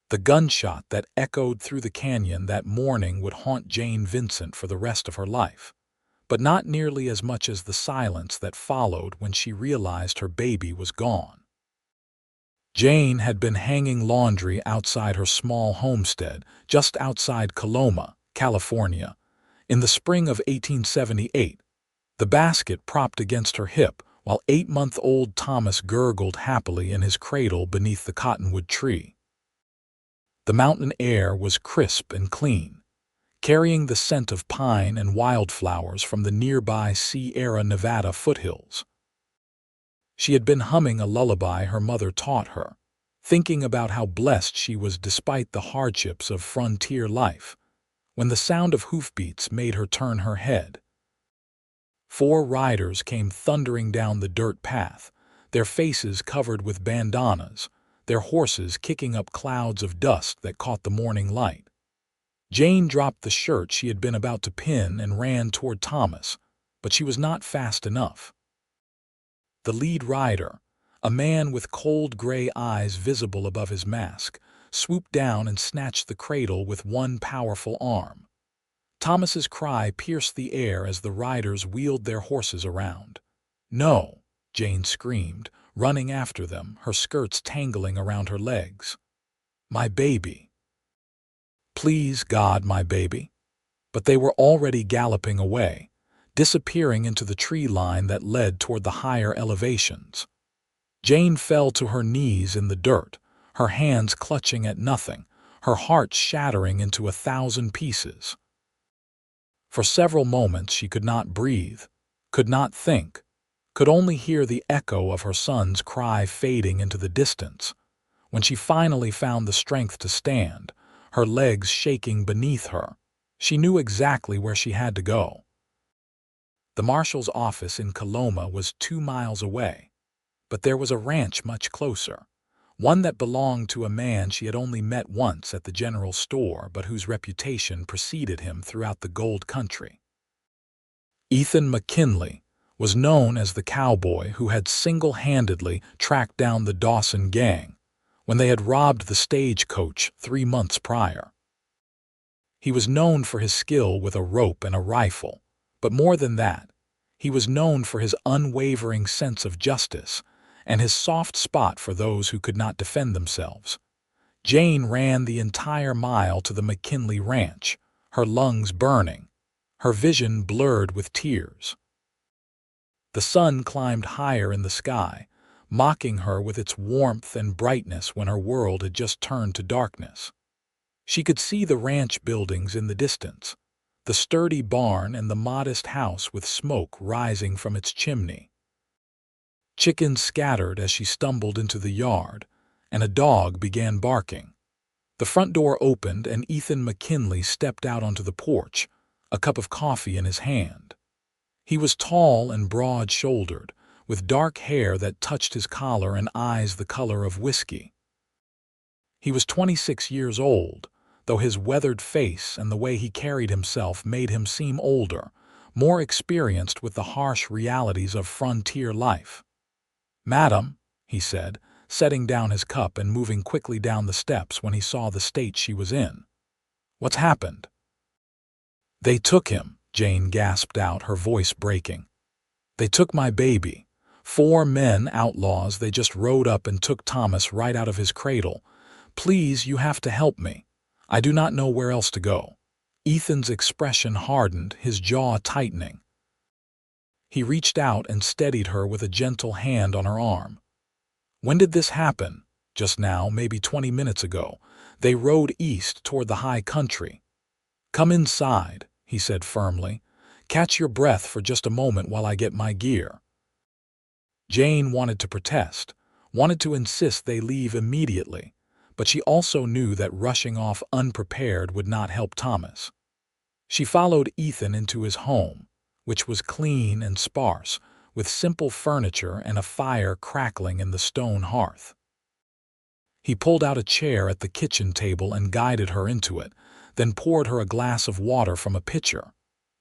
The gunshot that echoed through the canyon that morning would haunt Jane Vincent for the rest of her life, but not nearly as much as the silence that followed when she realized her baby was gone. Jane had been hanging laundry outside her small homestead just outside Coloma, California, in the spring of 1878, the basket propped against her hip while 8-month-old Thomas gurgled happily in his cradle beneath the cottonwood tree. The mountain air was crisp and clean, carrying the scent of pine and wildflowers from the nearby Sierra Nevada foothills. She had been humming a lullaby her mother taught her, thinking about how blessed she was despite the hardships of frontier life, when the sound of hoofbeats made her turn her head. 4 riders came thundering down the dirt path, their faces covered with bandanas, their horses kicking up clouds of dust that caught the morning light. Jane dropped the shirt she had been about to pin and ran toward Thomas, but she was not fast enough. The lead rider, a man with cold gray eyes visible above his mask, swooped down and snatched the cradle with one powerful arm. Thomas's cry pierced the air as the riders wheeled their horses around. "No!" Jane screamed, running after them, her skirts tangling around her legs. "My baby! Please, God, my baby!" But they were already galloping away, disappearing into the tree line that led toward the higher elevations. Jane fell to her knees in the dirt, her hands clutching at nothing, her heart shattering into 1,000 pieces. For several moments she could not breathe, could not think, could only hear the echo of her son's cry fading into the distance. When she finally found the strength to stand, her legs shaking beneath her, she knew exactly where she had to go. The marshal's office in Coloma was 2 miles away, but there was a ranch much closer, one that belonged to a man she had only met once at the general store but whose reputation preceded him throughout the gold country. Ethan McKinley was known as the Cowboy who had single-handedly tracked down the Dawson gang when they had robbed the stagecoach 3 months prior. He was known for his skill with a rope and a rifle, but more than that, he was known for his unwavering sense of justice and his soft spot for those who could not defend themselves. Jane ran the entire mile to the McKinley ranch, her lungs burning, her vision blurred with tears. The sun climbed higher in the sky, mocking her with its warmth and brightness when her world had just turned to darkness. She could see the ranch buildings in the distance, the sturdy barn and the modest house with smoke rising from its chimney. Chickens scattered as she stumbled into the yard, and a dog began barking. The front door opened and Ethan McKinley stepped out onto the porch, a cup of coffee in his hand. He was tall and broad-shouldered, with dark hair that touched his collar and eyes the color of whiskey. He was 26 years old, though his weathered face and the way he carried himself made him seem older, more experienced with the harsh realities of frontier life. "Madam," he said, setting down his cup and moving quickly down the steps when he saw the state she was in. "What's happened?" "They took him," Jane gasped out, her voice breaking. "They took my baby. 4 men, outlaws, they just rode up and took Thomas right out of his cradle. Please, you have to help me. I do not know where else to go." Ethan's expression hardened, his jaw tightening. He reached out and steadied her with a gentle hand on her arm. "When did this happen?" "Just now, maybe 20 minutes ago. They rode east toward the high country." "Come inside," he said firmly. "Catch your breath for just a moment while I get my gear." Jane wanted to protest, wanted to insist they leave immediately, but she also knew that rushing off unprepared would not help Thomas. She followed Ethan into his home, which was clean and sparse, with simple furniture and a fire crackling in the stone hearth. He pulled out a chair at the kitchen table and guided her into it, then poured her a glass of water from a pitcher.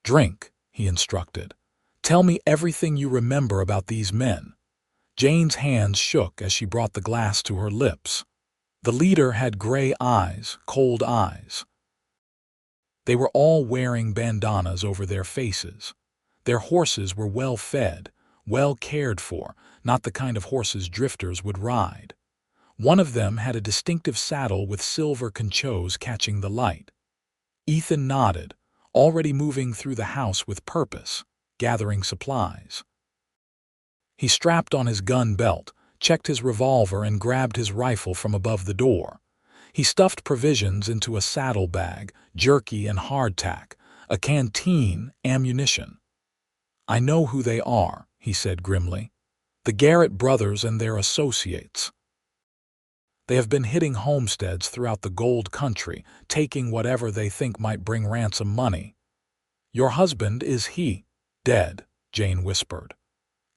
"Drink," he instructed. "Tell me everything you remember about these men." Jane's hands shook as she brought the glass to her lips. The leader had gray eyes, cold eyes. They were all wearing bandanas over their faces. Their horses were well fed, well cared for, not the kind of horses drifters would ride. One of them had a distinctive saddle with silver conchos catching the light. Ethan nodded, already moving through the house with purpose, gathering supplies. He strapped on his gun belt, checked his revolver, and grabbed his rifle from above the door. He stuffed provisions into a saddlebag, jerky and hardtack, a canteen, ammunition. "I know who they are," he said grimly. "The Garrett brothers and their associates. They have been hitting homesteads throughout the gold country, taking whatever they think might bring ransom money." "Your husband, is he dead?" Jane whispered.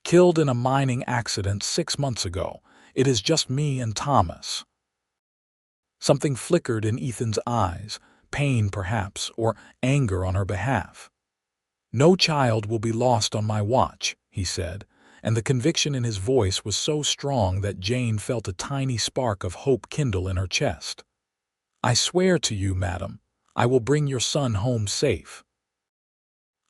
"Killed in a mining accident 6 months ago. It is just me and Thomas." Something flickered in Ethan's eyes, pain perhaps, or anger on her behalf. "No child will be lost on my watch," he said, and the conviction in his voice was so strong that Jane felt a tiny spark of hope kindle in her chest. "I swear to you, madam, I will bring your son home safe."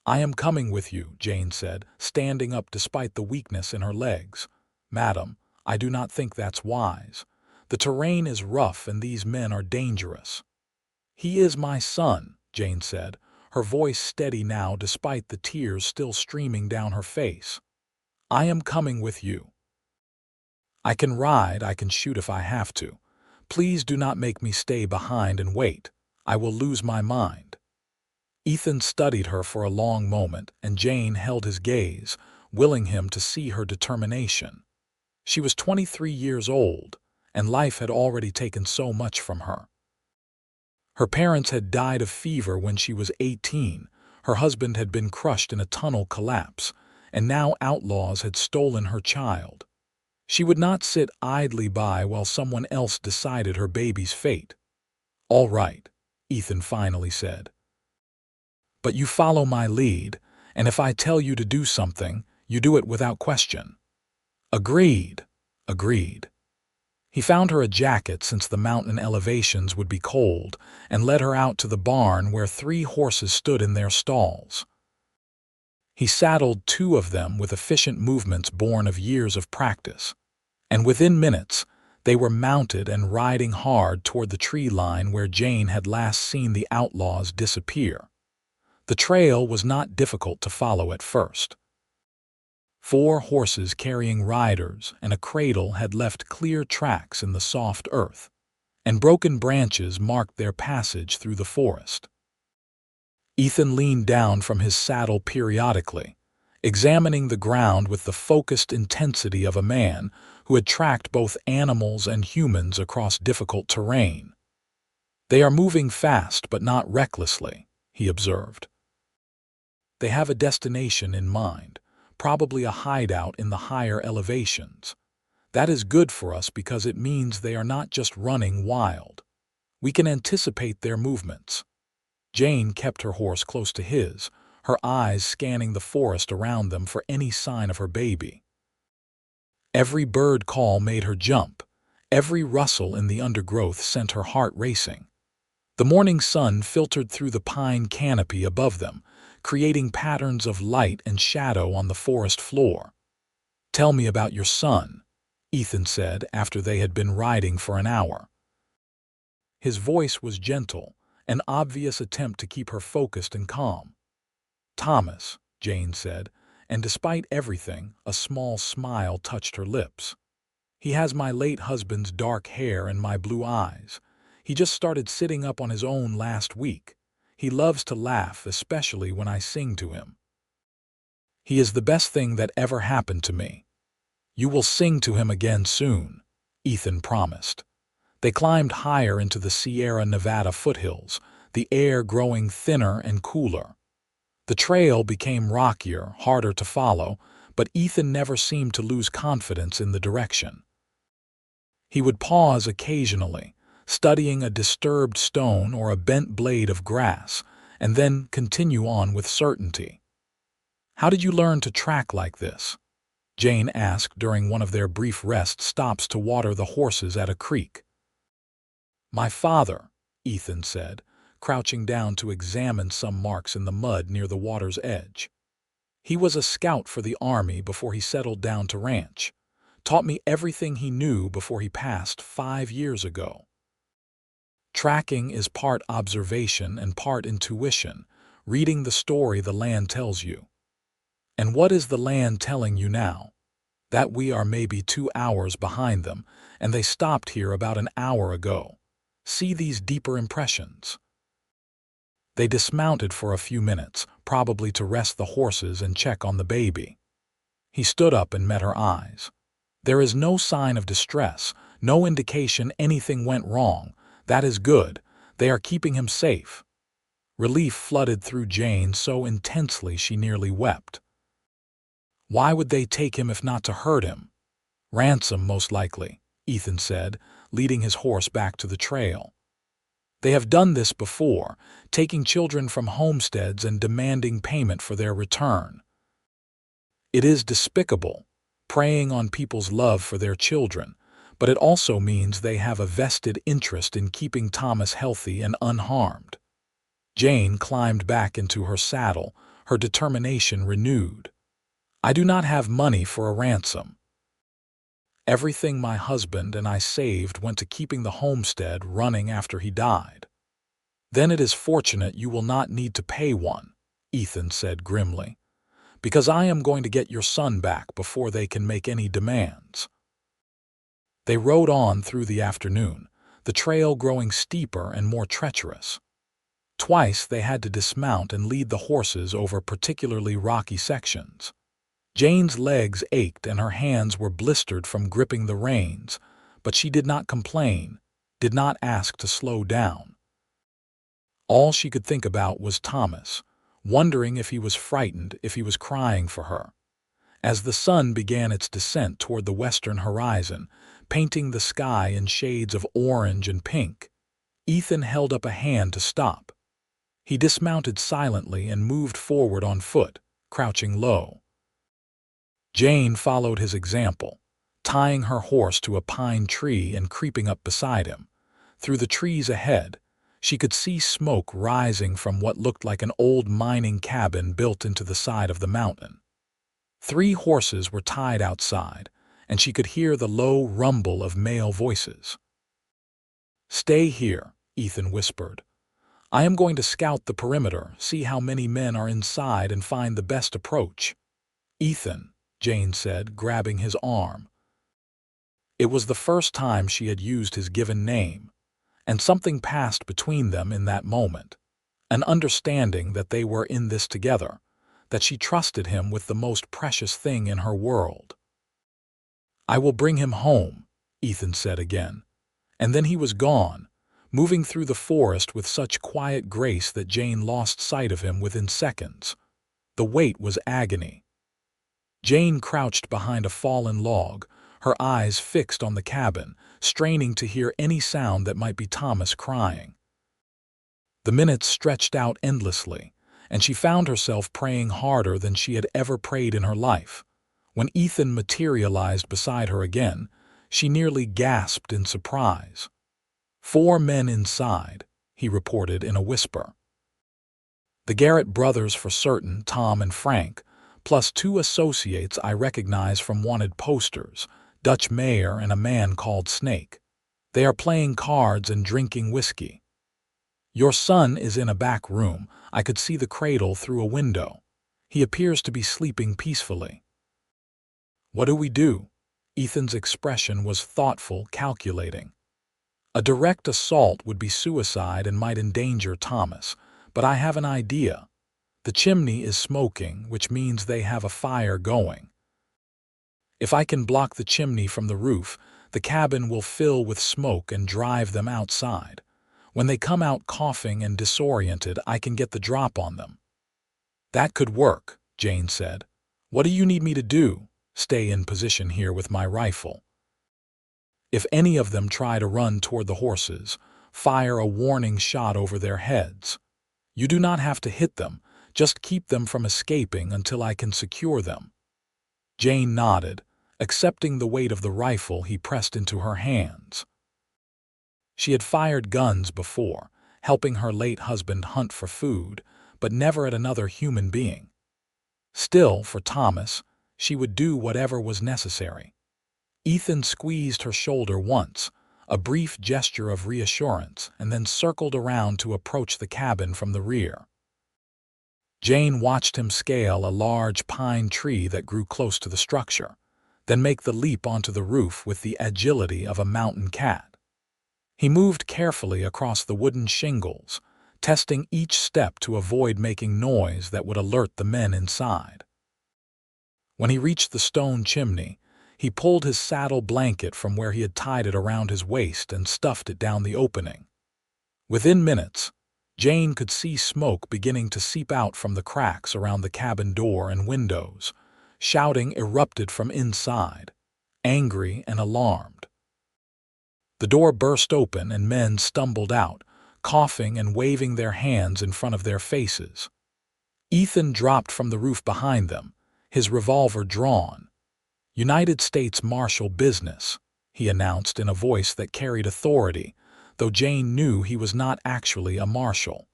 "I am coming with you," Jane said, standing up despite the weakness in her legs. "Madam, I do not think that's wise. The terrain is rough and these men are dangerous." "He is my son," Jane said, her voice steady now despite the tears still streaming down her face. "I am coming with you. I can ride, I can shoot if I have to. Please do not make me stay behind and wait. I will lose my mind." Ethan studied her for a long moment, and Jane held his gaze, willing him to see her determination. She was 23 years old, and life had already taken so much from her. Her parents had died of fever when she was 18, her husband had been crushed in a tunnel collapse, and now outlaws had stolen her child. She would not sit idly by while someone else decided her baby's fate. "All right," Ethan finally said. "But you follow my lead, and if I tell you to do something, you do it without question." "Agreed." "Agreed." He found her a jacket since the mountain elevations would be cold, and led her out to the barn where 3 horses stood in their stalls. He saddled 2 of them with efficient movements born of years of practice, and within minutes they were mounted and riding hard toward the tree line where Jane had last seen the outlaws disappear. The trail was not difficult to follow at first. 4 horses carrying riders and a cradle had left clear tracks in the soft earth, and broken branches marked their passage through the forest. Ethan leaned down from his saddle periodically, examining the ground with the focused intensity of a man who had tracked both animals and humans across difficult terrain. "They are moving fast but not recklessly," he observed. "They have a destination in mind, probably a hideout in the higher elevations. That is good for us because it means they are not just running wild. We can anticipate their movements." Jane kept her horse close to his, her eyes scanning the forest around them for any sign of her baby. Every bird call made her jump. Every rustle in the undergrowth sent her heart racing. The morning sun filtered through the pine canopy above them, creating patterns of light and shadow on the forest floor. "Tell me about your son," Ethan said after they had been riding for an hour. His voice was gentle, an obvious attempt to keep her focused and calm. "Thomas," Jane said, and despite everything, a small smile touched her lips. "He has my late husband's dark hair and my blue eyes. He just started sitting up on his own last week. He loves to laugh, especially when I sing to him. He is the best thing that ever happened to me." "You will sing to him again soon," Ethan promised. They climbed higher into the Sierra Nevada foothills, the air growing thinner and cooler. The trail became rockier, harder to follow, but Ethan never seemed to lose confidence in the direction. He would pause occasionally, studying a disturbed stone or a bent blade of grass, and then continue on with certainty. "How did you learn to track like this?" Jane asked during one of their brief rest stops to water the horses at a creek. "My father," Ethan said, crouching down to examine some marks in the mud near the water's edge. "He was a scout for the army before he settled down to ranch. Taught me everything he knew before he passed 5 years ago." Tracking is part observation and part intuition, reading the story the land tells you. And what is the land telling you now? That we are maybe 2 hours behind them, and they stopped here about an hour ago. See these deeper impressions. They dismounted for a few minutes, probably to rest the horses and check on the baby. He stood up and met her eyes. "There is no sign of distress, no indication anything went wrong. That is good. They are keeping him safe." Relief flooded through Jane so intensely she nearly wept. "Why would they take him if not to hurt him?" "Ransom, most likely," Ethan said, leading his horse back to the trail. "They have done this before, taking children from homesteads and demanding payment for their return. It is despicable, preying on people's love for their children, but it also means they have a vested interest in keeping Thomas healthy and unharmed." Jane climbed back into her saddle, her determination renewed. "I do not have money for a ransom. Everything my husband and I saved went to keeping the homestead running after he died." "Then it is fortunate you will not need to pay one," Ethan said grimly, "because I am going to get your son back before they can make any demands." They rode on through the afternoon, the trail growing steeper and more treacherous. Twice they had to dismount and lead the horses over particularly rocky sections. Jane's legs ached and her hands were blistered from gripping the reins, but she did not complain, did not ask to slow down. All she could think about was Thomas, wondering if he was frightened, if he was crying for her. As the sun began its descent toward the western horizon, painting the sky in shades of orange and pink, Ethan held up a hand to stop. He dismounted silently and moved forward on foot, crouching low. Jane followed his example, tying her horse to a pine tree and creeping up beside him. Through the trees ahead, she could see smoke rising from what looked like an old mining cabin built into the side of the mountain. 3 horses were tied outside, and she could hear the low rumble of male voices. "Stay here," Ethan whispered. "I am going to scout the perimeter, see how many men are inside, and find the best approach." "Ethan," Jane said, grabbing his arm. It was the first time she had used his given name, and something passed between them in that moment, an understanding that they were in this together, that she trusted him with the most precious thing in her world. "I will bring him home," Ethan said again, and then he was gone, moving through the forest with such quiet grace that Jane lost sight of him within seconds. The wait was agony. Jane crouched behind a fallen log, her eyes fixed on the cabin, straining to hear any sound that might be Thomas crying. The minutes stretched out endlessly, and she found herself praying harder than she had ever prayed in her life. When Ethan materialized beside her again, she nearly gasped in surprise. "4 men inside," he reported in a whisper. "The Garrett brothers for certain, Tom and Frank, plus 2 associates I recognize from wanted posters, Dutch Mayor and a man called Snake. They are playing cards and drinking whiskey. Your son is in a back room. I could see the cradle through a window. He appears to be sleeping peacefully." "What do we do?" Ethan's expression was thoughtful, calculating. "A direct assault would be suicide and might endanger Thomas, but I have an idea. The chimney is smoking, which means they have a fire going. If I can block the chimney from the roof, the cabin will fill with smoke and drive them outside. When they come out coughing and disoriented, I can get the drop on them." "That could work," Jane said. "What do you need me to do?" "Stay in position here with my rifle. If any of them try to run toward the horses, fire a warning shot over their heads. You do not have to hit them, just keep them from escaping until I can secure them." Jane nodded, accepting the weight of the rifle he pressed into her hands. She had fired guns before, helping her late husband hunt for food, but never at another human being. Still, for Thomas, she would do whatever was necessary. Ethan squeezed her shoulder once, a brief gesture of reassurance, and then circled around to approach the cabin from the rear. Jane watched him scale a large pine tree that grew close to the structure, then make the leap onto the roof with the agility of a mountain cat. He moved carefully across the wooden shingles, testing each step to avoid making noise that would alert the men inside. When he reached the stone chimney, he pulled his saddle blanket from where he had tied it around his waist and stuffed it down the opening. Within minutes, Jane could see smoke beginning to seep out from the cracks around the cabin door and windows. Shouting erupted from inside, angry and alarmed. The door burst open and men stumbled out, coughing and waving their hands in front of their faces. Ethan dropped from the roof behind them, his revolver drawn. "United States Marshal business," he announced in a voice that carried authority, though Jane knew he was not actually a marshal.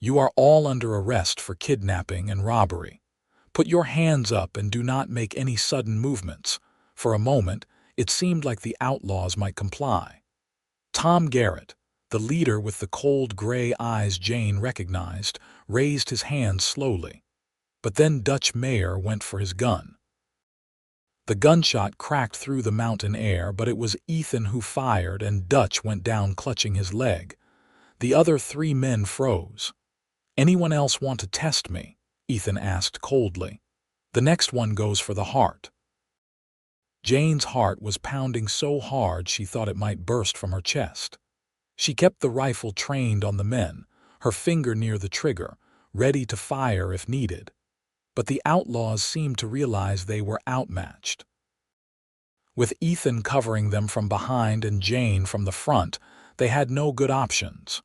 "You are all under arrest for kidnapping and robbery. Put your hands up and do not make any sudden movements." For a moment, it seemed like the outlaws might comply. Tom Garrett, the leader with the cold gray eyes Jane recognized, raised his hand slowly. But then Dutch Mayer went for his gun. The gunshot cracked through the mountain air, but it was Ethan who fired, and Dutch went down clutching his leg. The other 3 men froze. "Anyone else want to test me?" Ethan asked coldly. "The next one goes for the heart." Jane's heart was pounding so hard she thought it might burst from her chest. She kept the rifle trained on the men, her finger near the trigger, ready to fire if needed. But the outlaws seemed to realize they were outmatched. With Ethan covering them from behind and Jane from the front, they had no good options.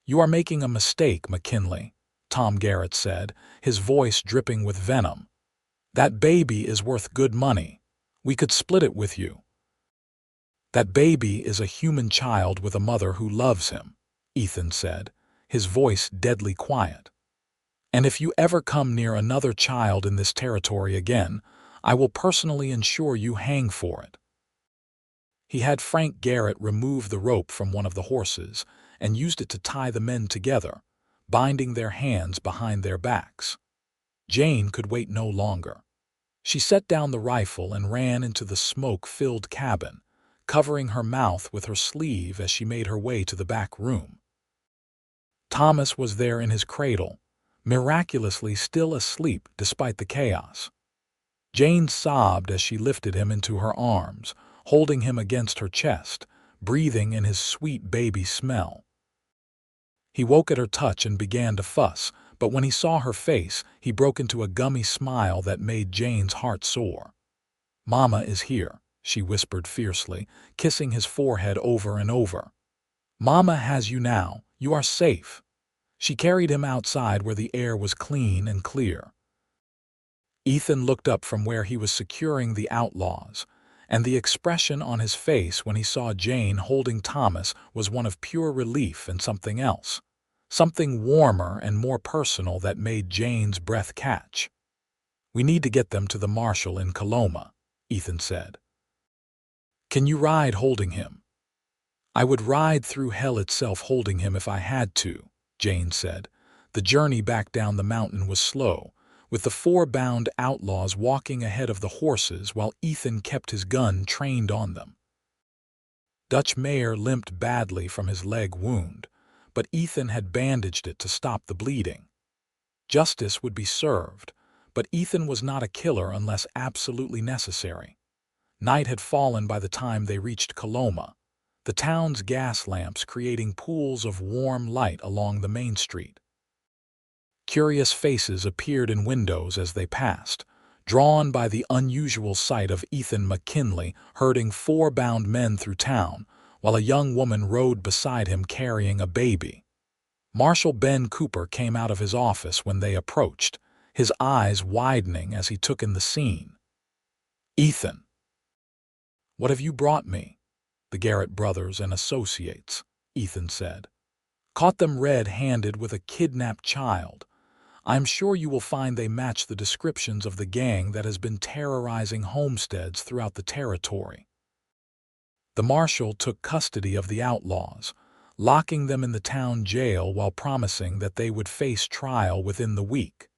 "You are making a mistake, McKinley," Tom Garrett said, his voice dripping with venom. "That baby is worth good money. We could split it with you." "That baby is a human child with a mother who loves him," Ethan said, his voice deadly quiet. "And if you ever come near another child in this territory again, I will personally ensure you hang for it." He had Frank Garrett remove the rope from one of the horses and used it to tie the men together, binding their hands behind their backs. Jane could wait no longer. She set down the rifle and ran into the smoke-filled cabin, covering her mouth with her sleeve as she made her way to the back room. Thomas was there in his cradle, miraculously still asleep despite the chaos. Jane sobbed as she lifted him into her arms, holding him against her chest, breathing in his sweet baby smell. He woke at her touch and began to fuss, but when he saw her face, he broke into a gummy smile that made Jane's heart soar. "Mama is here," she whispered fiercely, kissing his forehead over and over. "Mama has you now. You are safe." She carried him outside where the air was clean and clear. Ethan looked up from where he was securing the outlaws, and the expression on his face when he saw Jane holding Thomas was one of pure relief and something else, something warmer and more personal that made Jane's breath catch. "We need to get them to the marshal in Coloma," Ethan said. "Can you ride holding him?" "I would ride through hell itself holding him if I had to," Jane said. The journey back down the mountain was slow, with the 4 bound outlaws walking ahead of the horses while Ethan kept his gun trained on them. Dutch Mayer limped badly from his leg wound, but Ethan had bandaged it to stop the bleeding. Justice would be served, but Ethan was not a killer unless absolutely necessary. Night had fallen by the time they reached Coloma, the town's gas lamps creating pools of warm light along the main street. Curious faces appeared in windows as they passed, drawn by the unusual sight of Ethan McKinley herding 4 bound men through town, while a young woman rode beside him carrying a baby. Marshal Ben Cooper came out of his office when they approached, his eyes widening as he took in the scene. "Ethan, what have you brought me?" The Garrett brothers and associates, Ethan said. Caught them red-handed with a kidnapped child. I'm sure you will find they match the descriptions of the gang that has been terrorizing homesteads throughout the territory. The marshal took custody of the outlaws, locking them in the town jail while promising that they would face trial within the week.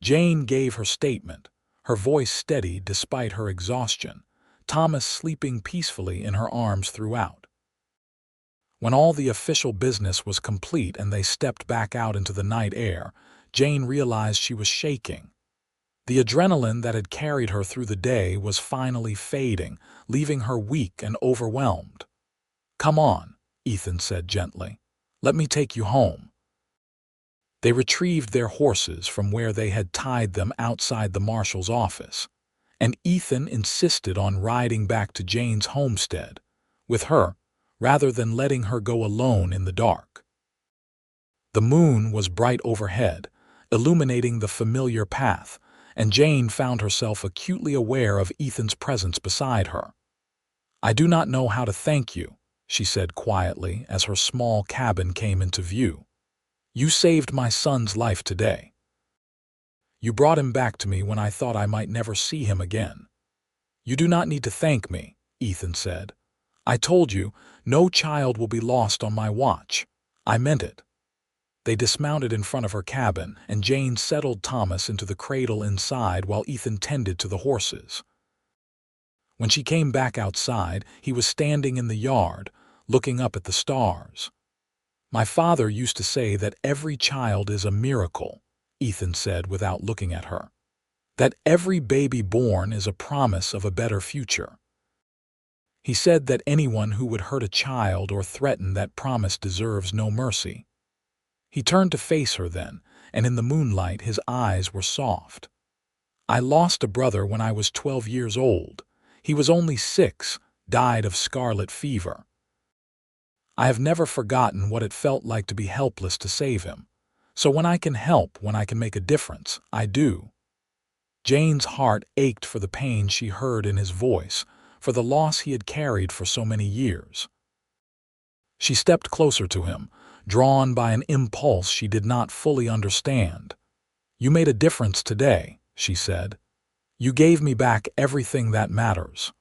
Jane gave her statement, her voice steady despite her exhaustion, Thomas sleeping peacefully in her arms throughout. When all the official business was complete and they stepped back out into the night air, Jane realized she was shaking. The adrenaline that had carried her through the day was finally fading, leaving her weak and overwhelmed. "Come on," Ethan said gently. "Let me take you home." They retrieved their horses from where they had tied them outside the marshal's office, and Ethan insisted on riding back to Jane's homestead with her, rather than letting her go alone in the dark. The moon was bright overhead, illuminating the familiar path, and Jane found herself acutely aware of Ethan's presence beside her. "I do not know how to thank you," she said quietly as her small cabin came into view. "You saved my son's life today. You brought him back to me when I thought I might never see him again." "You do not need to thank me," Ethan said. "I told you, no child will be lost on my watch. I meant it." They dismounted in front of her cabin, and Jane settled Thomas into the cradle inside while Ethan tended to the horses. When she came back outside, he was standing in the yard, looking up at the stars. "My father used to say that every child is a miracle," Ethan said without looking at her. "That every baby born is a promise of a better future. He said that anyone who would hurt a child or threaten that promise deserves no mercy." He turned to face her then, and in the moonlight his eyes were soft. "I lost a brother when I was 12 years old. He was only 6, died of scarlet fever. I have never forgotten what it felt like to be helpless to save him. So when I can help, when I can make a difference, I do." Jane's heart ached for the pain she heard in his voice, for the loss he had carried for so many years. She stepped closer to him, drawn by an impulse she did not fully understand. "You made a difference today," she said. "You gave me back everything that matters."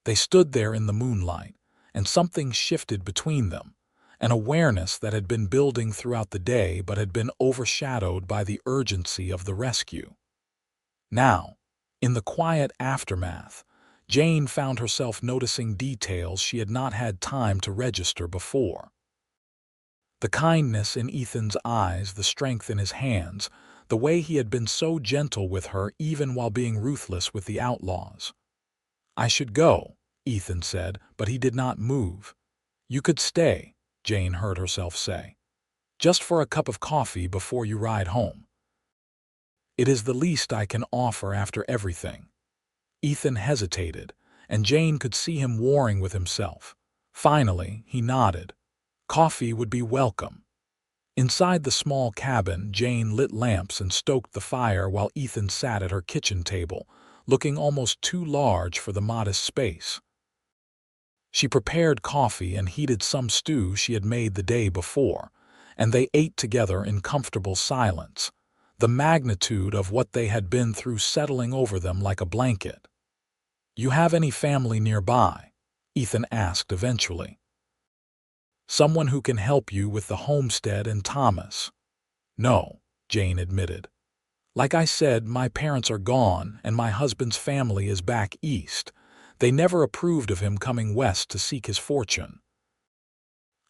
They stood there in the moonlight, and something shifted between them, an awareness that had been building throughout the day but had been overshadowed by the urgency of the rescue. Now, in the quiet aftermath, Jane found herself noticing details she had not had time to register before. The kindness in Ethan's eyes, the strength in his hands, the way he had been so gentle with her even while being ruthless with the outlaws. "I should go," Ethan said, but he did not move. "You could stay," Jane heard herself say. "Just for a cup of coffee before you ride home." "It is the least I can offer after everything." Ethan hesitated, and Jane could see him warring with himself. Finally, he nodded. Coffee would be welcome. Inside the small cabin, Jane lit lamps and stoked the fire while Ethan sat at her kitchen table, looking almost too large for the modest space. She prepared coffee and heated some stew she had made the day before, and they ate together in comfortable silence, the magnitude of what they had been through settling over them like a blanket. "You have any family nearby?" Ethan asked eventually. "Someone who can help you with the homestead and Thomas?" "No," Jane admitted. "Like I said, my parents are gone and my husband's family is back east. They never approved of him coming west to seek his fortune.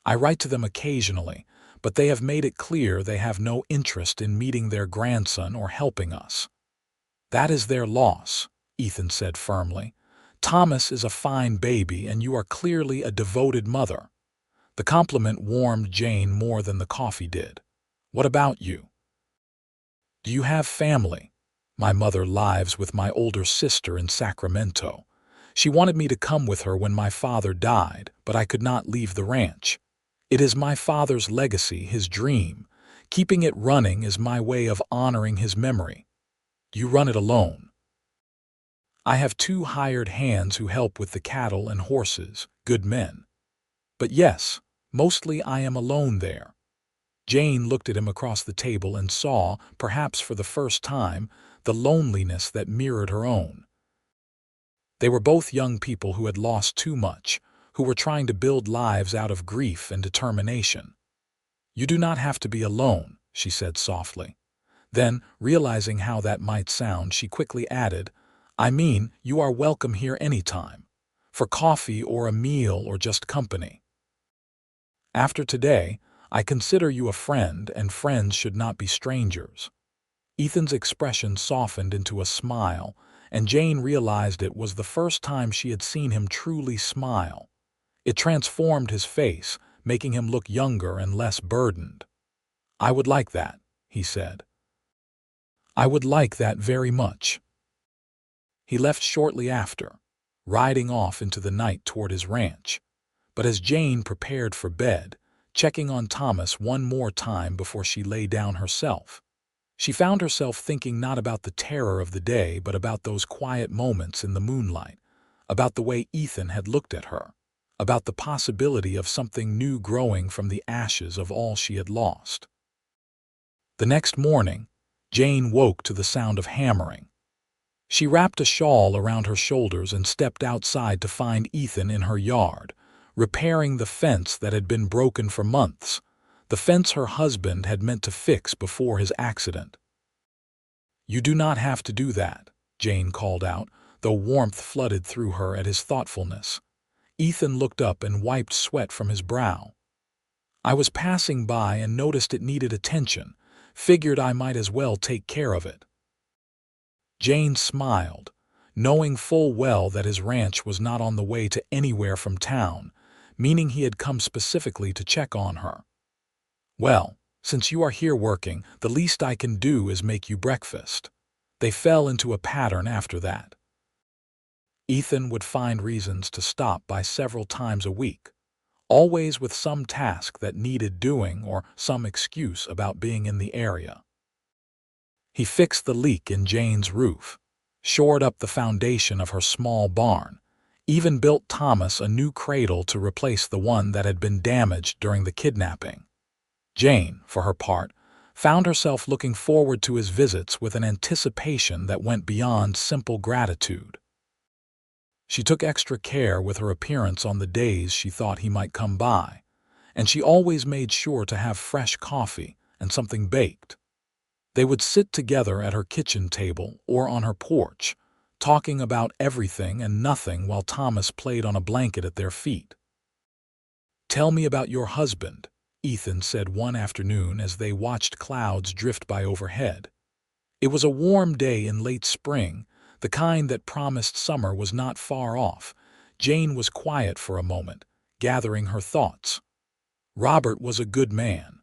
I write to them occasionally, but they have made it clear they have no interest in meeting their grandson or helping us." "That is their loss," Ethan said firmly. "Thomas is a fine baby and you are clearly a devoted mother." The compliment warmed Jane more than the coffee did. "What about you? Do you have family?" "My mother lives with my older sister in Sacramento. She wanted me to come with her when my father died, but I could not leave the ranch. It is my father's legacy, his dream. Keeping it running is my way of honoring his memory." "Do you run it alone?" I have 2 hired hands who help with the cattle and horses, good men. But yes, mostly I am alone there." Jane looked at him across the table and saw, perhaps for the first time, the loneliness that mirrored her own. They were both young people who had lost too much, who were trying to build lives out of grief and determination. "You do not have to be alone," she said softly. Then, realizing how that might sound, she quickly added, "I mean, you are welcome here anytime, for coffee or a meal or just company. After today, I consider you a friend, and friends should not be strangers." Ethan's expression softened into a smile, and Jane realized it was the first time she had seen him truly smile. It transformed his face, making him look younger and less burdened. "I would like that," he said. "I would like that very much." He left shortly after, riding off into the night toward his ranch. But as Jane prepared for bed, checking on Thomas one more time before she lay down herself, she found herself thinking not about the terror of the day, but about those quiet moments in the moonlight, about the way Ethan had looked at her, about the possibility of something new growing from the ashes of all she had lost. The next morning, Jane woke to the sound of hammering. She wrapped a shawl around her shoulders and stepped outside to find Ethan in her yard, repairing the fence that had been broken for months, the fence her husband had meant to fix before his accident. "You do not have to do that," Jane called out, though warmth flooded through her at his thoughtfulness. Ethan looked up and wiped sweat from his brow. "I was passing by and noticed it needed attention, figured I might as well take care of it." Jane smiled, knowing full well that his ranch was not on the way to anywhere from town, meaning he had come specifically to check on her. "Well, since you are here working, the least I can do is make you breakfast." They fell into a pattern after that. Ethan would find reasons to stop by several times a week, always with some task that needed doing or some excuse about being in the area. He fixed the leak in Jane's roof, shored up the foundation of her small barn, even built Thomas a new cradle to replace the one that had been damaged during the kidnapping. Jane, for her part, found herself looking forward to his visits with an anticipation that went beyond simple gratitude. She took extra care with her appearance on the days she thought he might come by, and she always made sure to have fresh coffee and something baked. They would sit together at her kitchen table or on her porch, talking about everything and nothing while Thomas played on a blanket at their feet. "Tell me about your husband," Ethan said one afternoon as they watched clouds drift by overhead. It was a warm day in late spring, the kind that promised summer was not far off. Jane was quiet for a moment, gathering her thoughts. Robert was a good man.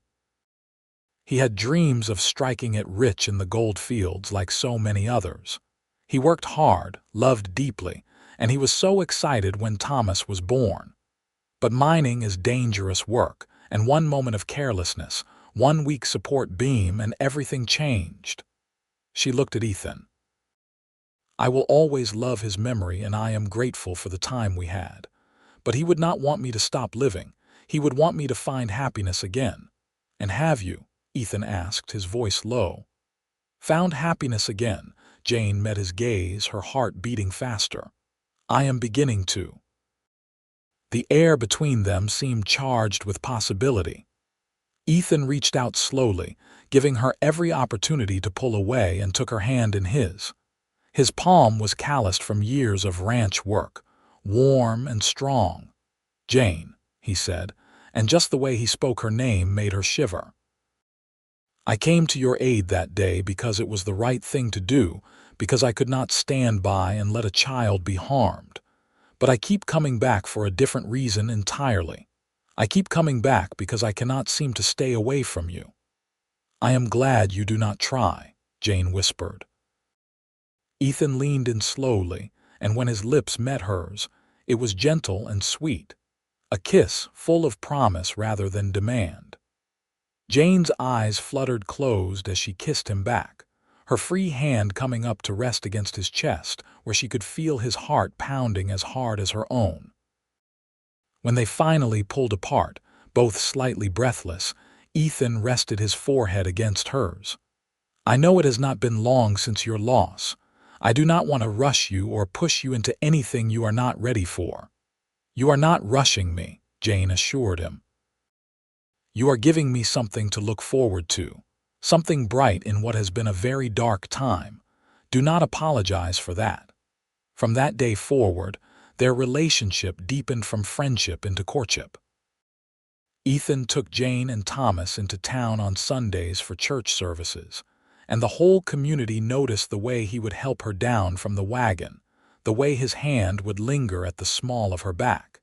He had dreams of striking it rich in the gold fields like so many others. He worked hard, loved deeply, and he was so excited when Thomas was born. But mining is dangerous work, and one moment of carelessness, one weak support beam, and everything changed. She looked at Ethan. "I will always love his memory, and I am grateful for the time we had. But he would not want me to stop living. He would want me to find happiness again." "And have you?" Ethan asked, his voice low. "Found happiness again." Jane met his gaze, her heart beating faster. "I am beginning to." The air between them seemed charged with possibility. Ethan reached out slowly, giving her every opportunity to pull away, and took her hand in his. His palm was calloused from years of ranch work, warm and strong. "Jane," he said, and just the way he spoke her name made her shiver. "I came to your aid that day because it was the right thing to do, because I could not stand by and let a child be harmed. But I keep coming back for a different reason entirely. I keep coming back because I cannot seem to stay away from you." "I am glad you do not try," Jane whispered. Ethan leaned in slowly, and when his lips met hers, it was gentle and sweet, a kiss full of promise rather than demand. Jane's eyes fluttered closed as she kissed him back, her free hand coming up to rest against his chest, where she could feel his heart pounding as hard as her own. When they finally pulled apart, both slightly breathless, Ethan rested his forehead against hers. "I know it has not been long since your loss. I do not want to rush you or push you into anything you are not ready for." "You are not rushing me," Jane assured him. "You are giving me something to look forward to, something bright in what has been a very dark time. Do not apologize for that." From that day forward, their relationship deepened from friendship into courtship. Ethan took Jane and Thomas into town on Sundays for church services, and the whole community noticed the way he would help her down from the wagon, the way his hand would linger at the small of her back.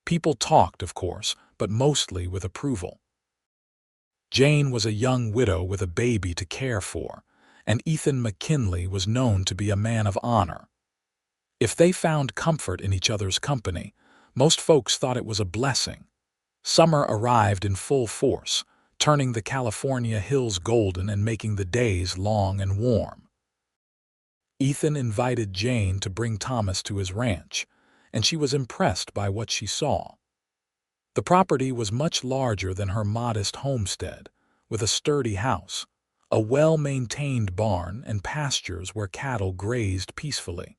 People talked, of course, but mostly with approval. Jane was a young widow with a baby to care for, and Ethan McKinley was known to be a man of honor. If they found comfort in each other's company, most folks thought it was a blessing. Summer arrived in full force, turning the California hills golden and making the days long and warm. Ethan invited Jane to bring Thomas to his ranch, and she was impressed by what she saw. The property was much larger than her modest homestead, with a sturdy house, a well-maintained barn, and pastures where cattle grazed peacefully.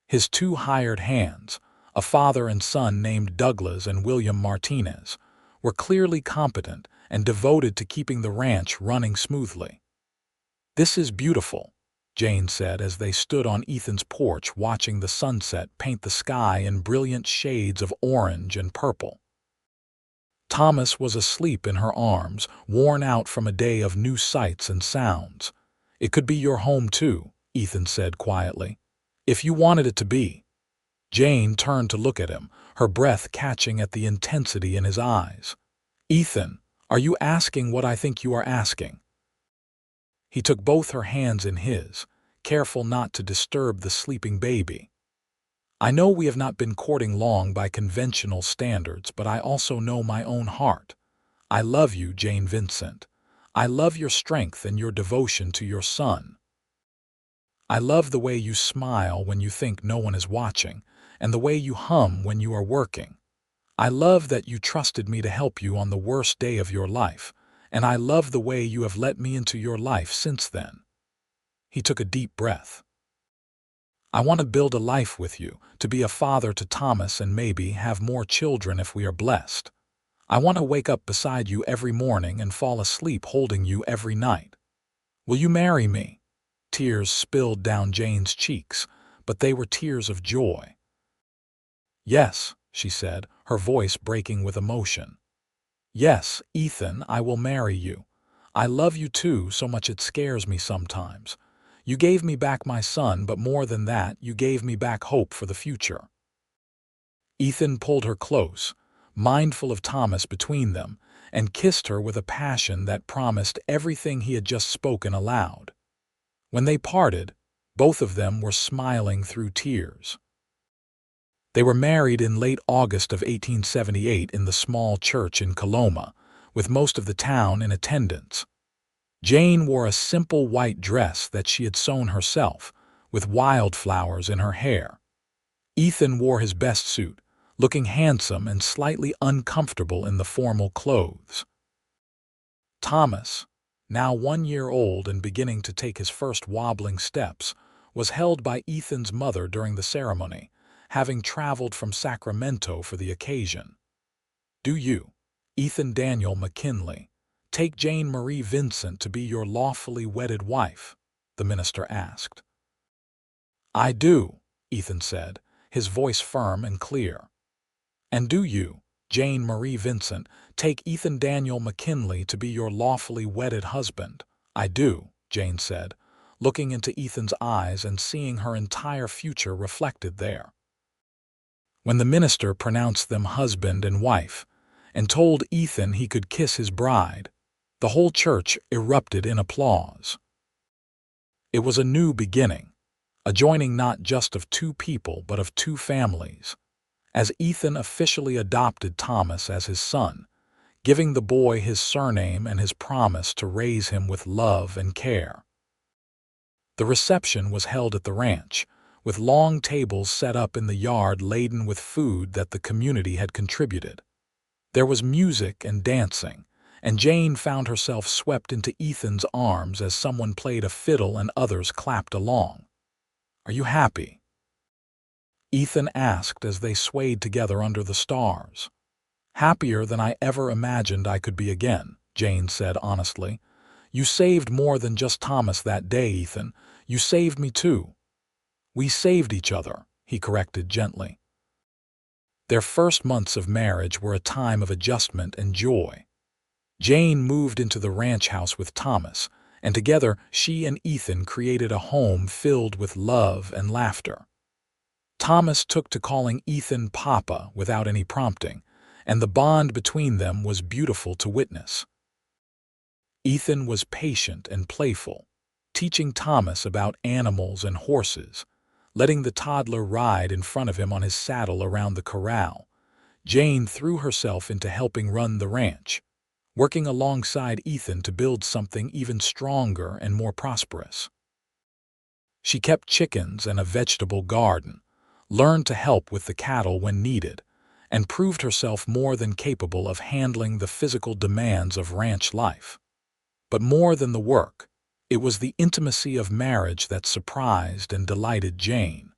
His two hired hands, a father and son named Douglas and William Martinez, were clearly competent and devoted to keeping the ranch running smoothly. "This is beautiful," Jane said as they stood on Ethan's porch watching the sunset paint the sky in brilliant shades of orange and purple. Thomas was asleep in her arms, worn out from a day of new sights and sounds. "It could be your home too," Ethan said quietly, "if you wanted it to be." Jane turned to look at him, her breath catching at the intensity in his eyes. "Ethan, are you asking what I think you are asking?" He took both her hands in his, careful not to disturb the sleeping baby. "I know we have not been courting long by conventional standards, but I also know my own heart. I love you, Jane Vincent. I love your strength and your devotion to your son. I love the way you smile when you think no one is watching, and the way you hum when you are working. I love that you trusted me to help you on the worst day of your life, and I love the way you have let me into your life since then." He took a deep breath. "I want to build a life with you, to be a father to Thomas and maybe have more children if we are blessed. I want to wake up beside you every morning and fall asleep holding you every night. Will you marry me?" Tears spilled down Jane's cheeks, but they were tears of joy. "Yes," she said, her voice breaking with emotion. "Yes, Ethan, I will marry you. I love you too, so much it scares me sometimes. You gave me back my son, but more than that, you gave me back hope for the future." Ethan pulled her close, mindful of Thomas between them, and kissed her with a passion that promised everything he had just spoken aloud. When they parted, both of them were smiling through tears. They were married in late August of 1878 in the small church in Coloma, with most of the town in attendance. Jane wore a simple white dress that she had sewn herself, with wildflowers in her hair. Ethan wore his best suit, looking handsome and slightly uncomfortable in the formal clothes. Thomas, now 1 year old and beginning to take his first wobbling steps, was held by Ethan's mother during the ceremony, having traveled from Sacramento for the occasion. "Do you, Ethan Daniel McKinley, take Jane Marie Vincent to be your lawfully wedded wife?" the minister asked. "I do," Ethan said, his voice firm and clear. "And do you, Jane Marie Vincent, take Ethan Daniel McKinley to be your lawfully wedded husband?" "I do," Jane said, looking into Ethan's eyes and seeing her entire future reflected there. When the minister pronounced them husband and wife, and told Ethan he could kiss his bride, the whole church erupted in applause. It was a new beginning, a joining not just of two people but of two families, as Ethan officially adopted Thomas as his son, giving the boy his surname and his promise to raise him with love and care. The reception was held at the ranch, with long tables set up in the yard laden with food that the community had contributed. There was music and dancing, and Jane found herself swept into Ethan's arms as someone played a fiddle and others clapped along. "Are you happy?" Ethan asked as they swayed together under the stars. "Happier than I ever imagined I could be again," Jane said honestly. "You saved more than just Thomas that day, Ethan. You saved me too." "We saved each other," he corrected gently. Their first months of marriage were a time of adjustment and joy. Jane moved into the ranch house with Thomas, and together she and Ethan created a home filled with love and laughter. Thomas took to calling Ethan Papa without any prompting, and the bond between them was beautiful to witness. Ethan was patient and playful, teaching Thomas about animals and horses, letting the toddler ride in front of him on his saddle around the corral. Jane threw herself into helping run the ranch, working alongside Ethan to build something even stronger and more prosperous. She kept chickens and a vegetable garden, learned to help with the cattle when needed, and proved herself more than capable of handling the physical demands of ranch life. But more than the work, it was the intimacy of marriage that surprised and delighted Jane.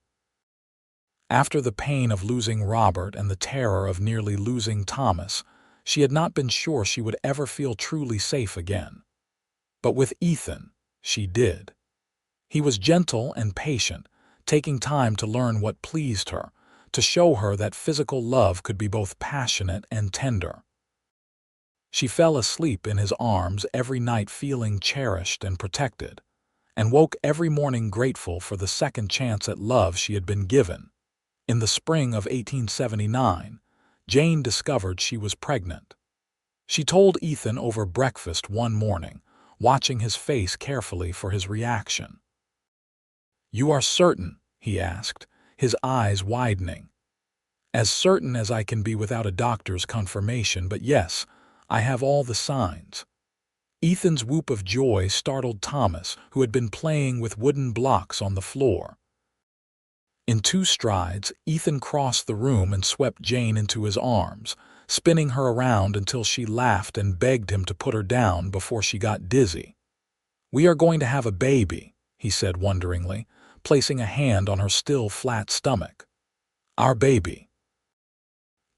After the pain of losing Robert and the terror of nearly losing Thomas, she had not been sure she would ever feel truly safe again. But with Ethan, she did. He was gentle and patient, taking time to learn what pleased her, to show her that physical love could be both passionate and tender. She fell asleep in his arms every night feeling cherished and protected, and woke every morning grateful for the second chance at love she had been given. In the spring of 1879, Jane discovered she was pregnant. She told Ethan over breakfast one morning, watching his face carefully for his reaction. "You are certain?" he asked, his eyes widening. "As certain as I can be without a doctor's confirmation, but yes, I have all the signs." Ethan's whoop of joy startled Thomas, who had been playing with wooden blocks on the floor. In 2 strides, Ethan crossed the room and swept Jane into his arms, spinning her around until she laughed and begged him to put her down before she got dizzy. "We are going to have a baby," he said wonderingly, placing a hand on her still flat stomach. "Our baby."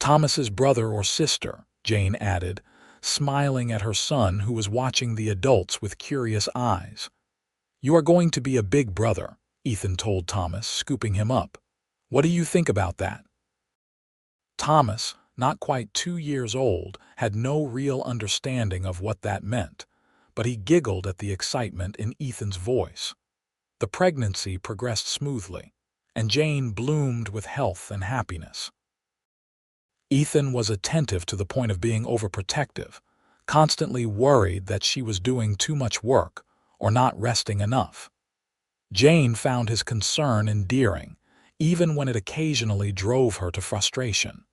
"Thomas's brother or sister," Jane added, smiling at her son who was watching the adults with curious eyes. "You are going to be a big brother," Ethan told Thomas, scooping him up. "What do you think about that?" Thomas, not quite 2 years old, had no real understanding of what that meant, but he giggled at the excitement in Ethan's voice. The pregnancy progressed smoothly, and Jane bloomed with health and happiness. Ethan was attentive to the point of being overprotective, constantly worried that she was doing too much work or not resting enough. Jane found his concern endearing, even when it occasionally drove her to frustration.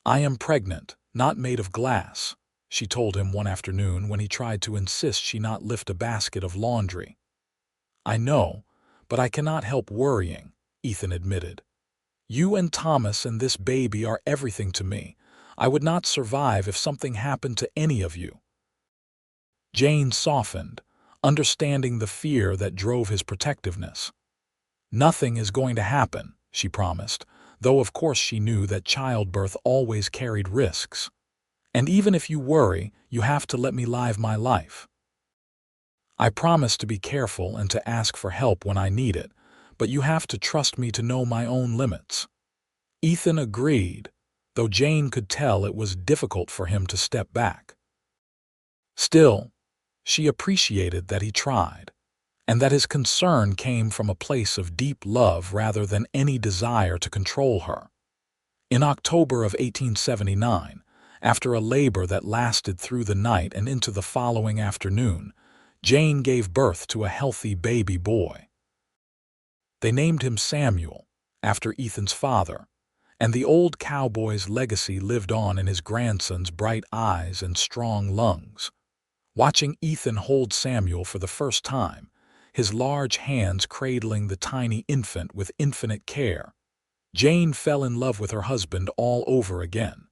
"I am pregnant, not made of glass," she told him one afternoon when he tried to insist she not lift a basket of laundry. "I know, but I cannot help worrying," Ethan admitted. "You and Thomas and this baby are everything to me. I would not survive if something happened to any of you." Jane softened, understanding the fear that drove his protectiveness. "Nothing is going to happen," she promised, though of course she knew that childbirth always carried risks. "And even if you worry, you have to let me live my life. I promise to be careful and to ask for help when I need it, but you have to trust me to know my own limits." Ethan agreed, though Jane could tell it was difficult for him to step back. Still, she appreciated that he tried, and that his concern came from a place of deep love rather than any desire to control her. In October of 1879, after a labor that lasted through the night and into the following afternoon, Jane gave birth to a healthy baby boy. They named him Samuel, after Ethan's father, and the old cowboy's legacy lived on in his grandson's bright eyes and strong lungs. Watching Ethan hold Samuel for the first time, his large hands cradling the tiny infant with infinite care. Jane fell in love with her husband all over again.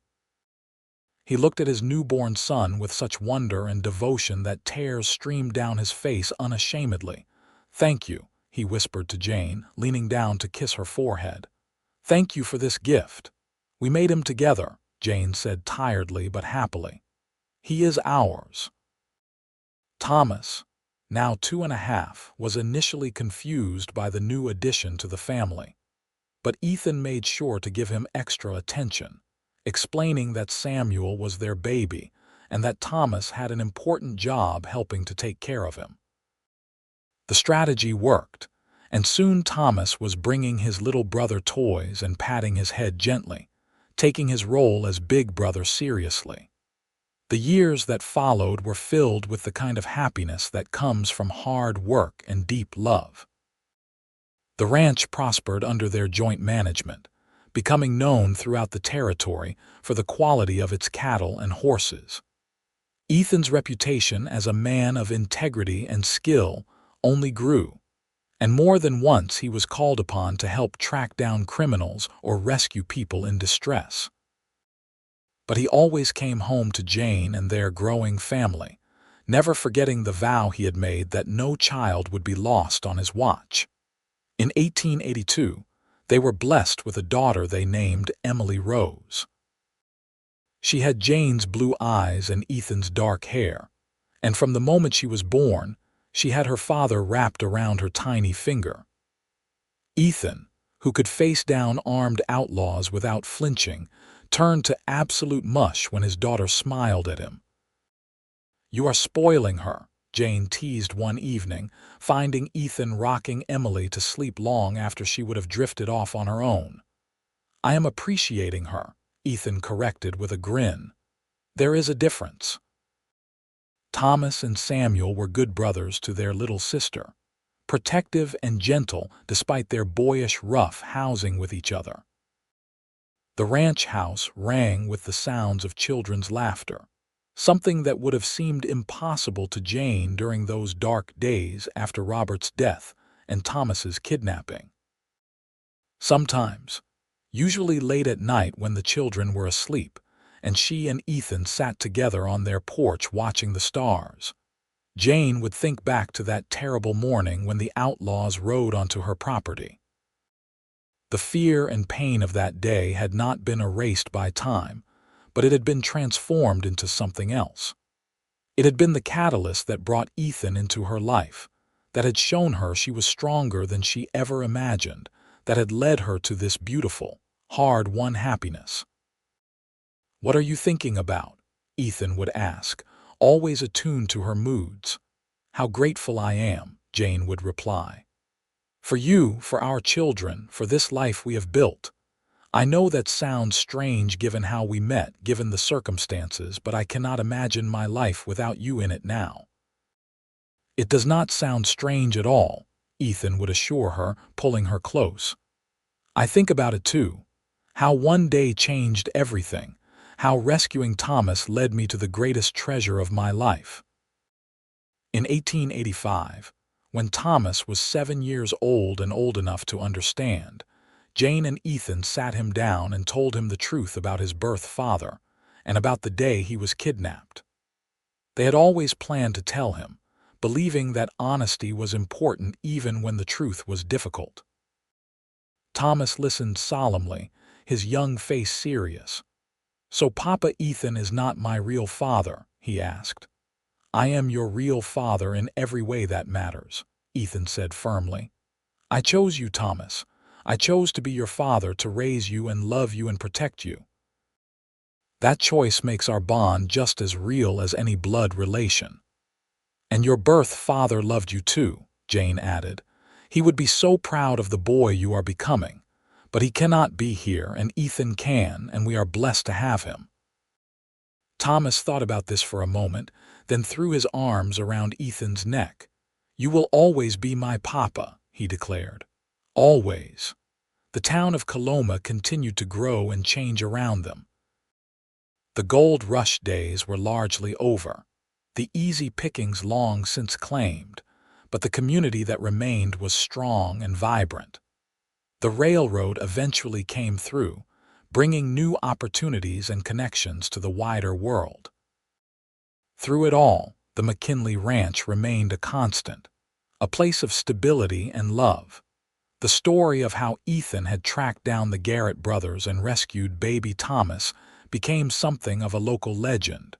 He looked at his newborn son with such wonder and devotion that tears streamed down his face unashamedly. "Thank you," he whispered to Jane, leaning down to kiss her forehead. "Thank you for this gift. We made him together," Jane said tiredly but happily. "He is ours." Thomas, now 2.5, was initially confused by the new addition to the family. But Ethan made sure to give him extra attention, explaining that Samuel was their baby and that Thomas had an important job helping to take care of him. The strategy worked, and soon Thomas was bringing his little brother toys and patting his head gently, taking his role as big brother seriously. The years that followed were filled with the kind of happiness that comes from hard work and deep love. The ranch prospered under their joint management, becoming known throughout the territory for the quality of its cattle and horses. Ethan's reputation as a man of integrity and skill only grew, and more than once he was called upon to help track down criminals or rescue people in distress. But he always came home to Jane and their growing family, never forgetting the vow he had made that no child would be lost on his watch. In 1882, they were blessed with a daughter they named Emily Rose. She had Jane's blue eyes and Ethan's dark hair, and from the moment she was born, she had her father wrapped around her tiny finger. Ethan, who could face down armed outlaws without flinching, turned to absolute mush when his daughter smiled at him. "You are spoiling her," Jane teased one evening, finding Ethan rocking Emily to sleep long after she would have drifted off on her own. "I am appreciating her," Ethan corrected with a grin. "There is a difference." Thomas and Samuel were good brothers to their little sister, protective and gentle despite their boyish rough housing with each other. The ranch house rang with the sounds of children's laughter, something that would have seemed impossible to Jane during those dark days after Robert's death and Thomas's kidnapping. Sometimes, usually late at night when the children were asleep, and she and Ethan sat together on their porch watching the stars, Jane would think back to that terrible morning when the outlaws rode onto her property. The fear and pain of that day had not been erased by time, but it had been transformed into something else. It had been the catalyst that brought Ethan into her life, that had shown her she was stronger than she ever imagined, that had led her to this beautiful, hard-won happiness. "What are you thinking about?" Ethan would ask, always attuned to her moods. "How grateful I am," Jane would reply. "For you, for our children, for this life we have built. I know that sounds strange given how we met, given the circumstances, but I cannot imagine my life without you in it now." "It does not sound strange at all," Ethan would assure her, pulling her close. "I think about it too. How one day changed everything. How rescuing Thomas led me to the greatest treasure of my life." In 1885, when Thomas was 7 years old and old enough to understand, Jane and Ethan sat him down and told him the truth about his birth father and about the day he was kidnapped. They had always planned to tell him, believing that honesty was important even when the truth was difficult. Thomas listened solemnly, his young face serious. "So Papa Ethan is not my real father?" he asked. "I am your real father in every way that matters," Ethan said firmly. "I chose you, Thomas. I chose to be your father, to raise you and love you and protect you. That choice makes our bond just as real as any blood relation." "And your birth father loved you too," Jane added. "He would be so proud of the boy you are becoming. But he cannot be here, and Ethan can, and we are blessed to have him." Thomas thought about this for a moment, then threw his arms around Ethan's neck. "You will always be my papa," he declared. "Always." The town of Coloma continued to grow and change around them. The gold rush days were largely over, the easy pickings long since claimed, but the community that remained was strong and vibrant. The railroad eventually came through, bringing new opportunities and connections to the wider world. Through it all, the McKinley Ranch remained a constant, a place of stability and love. The story of how Ethan had tracked down the Garrett brothers and rescued baby Thomas became something of a local legend,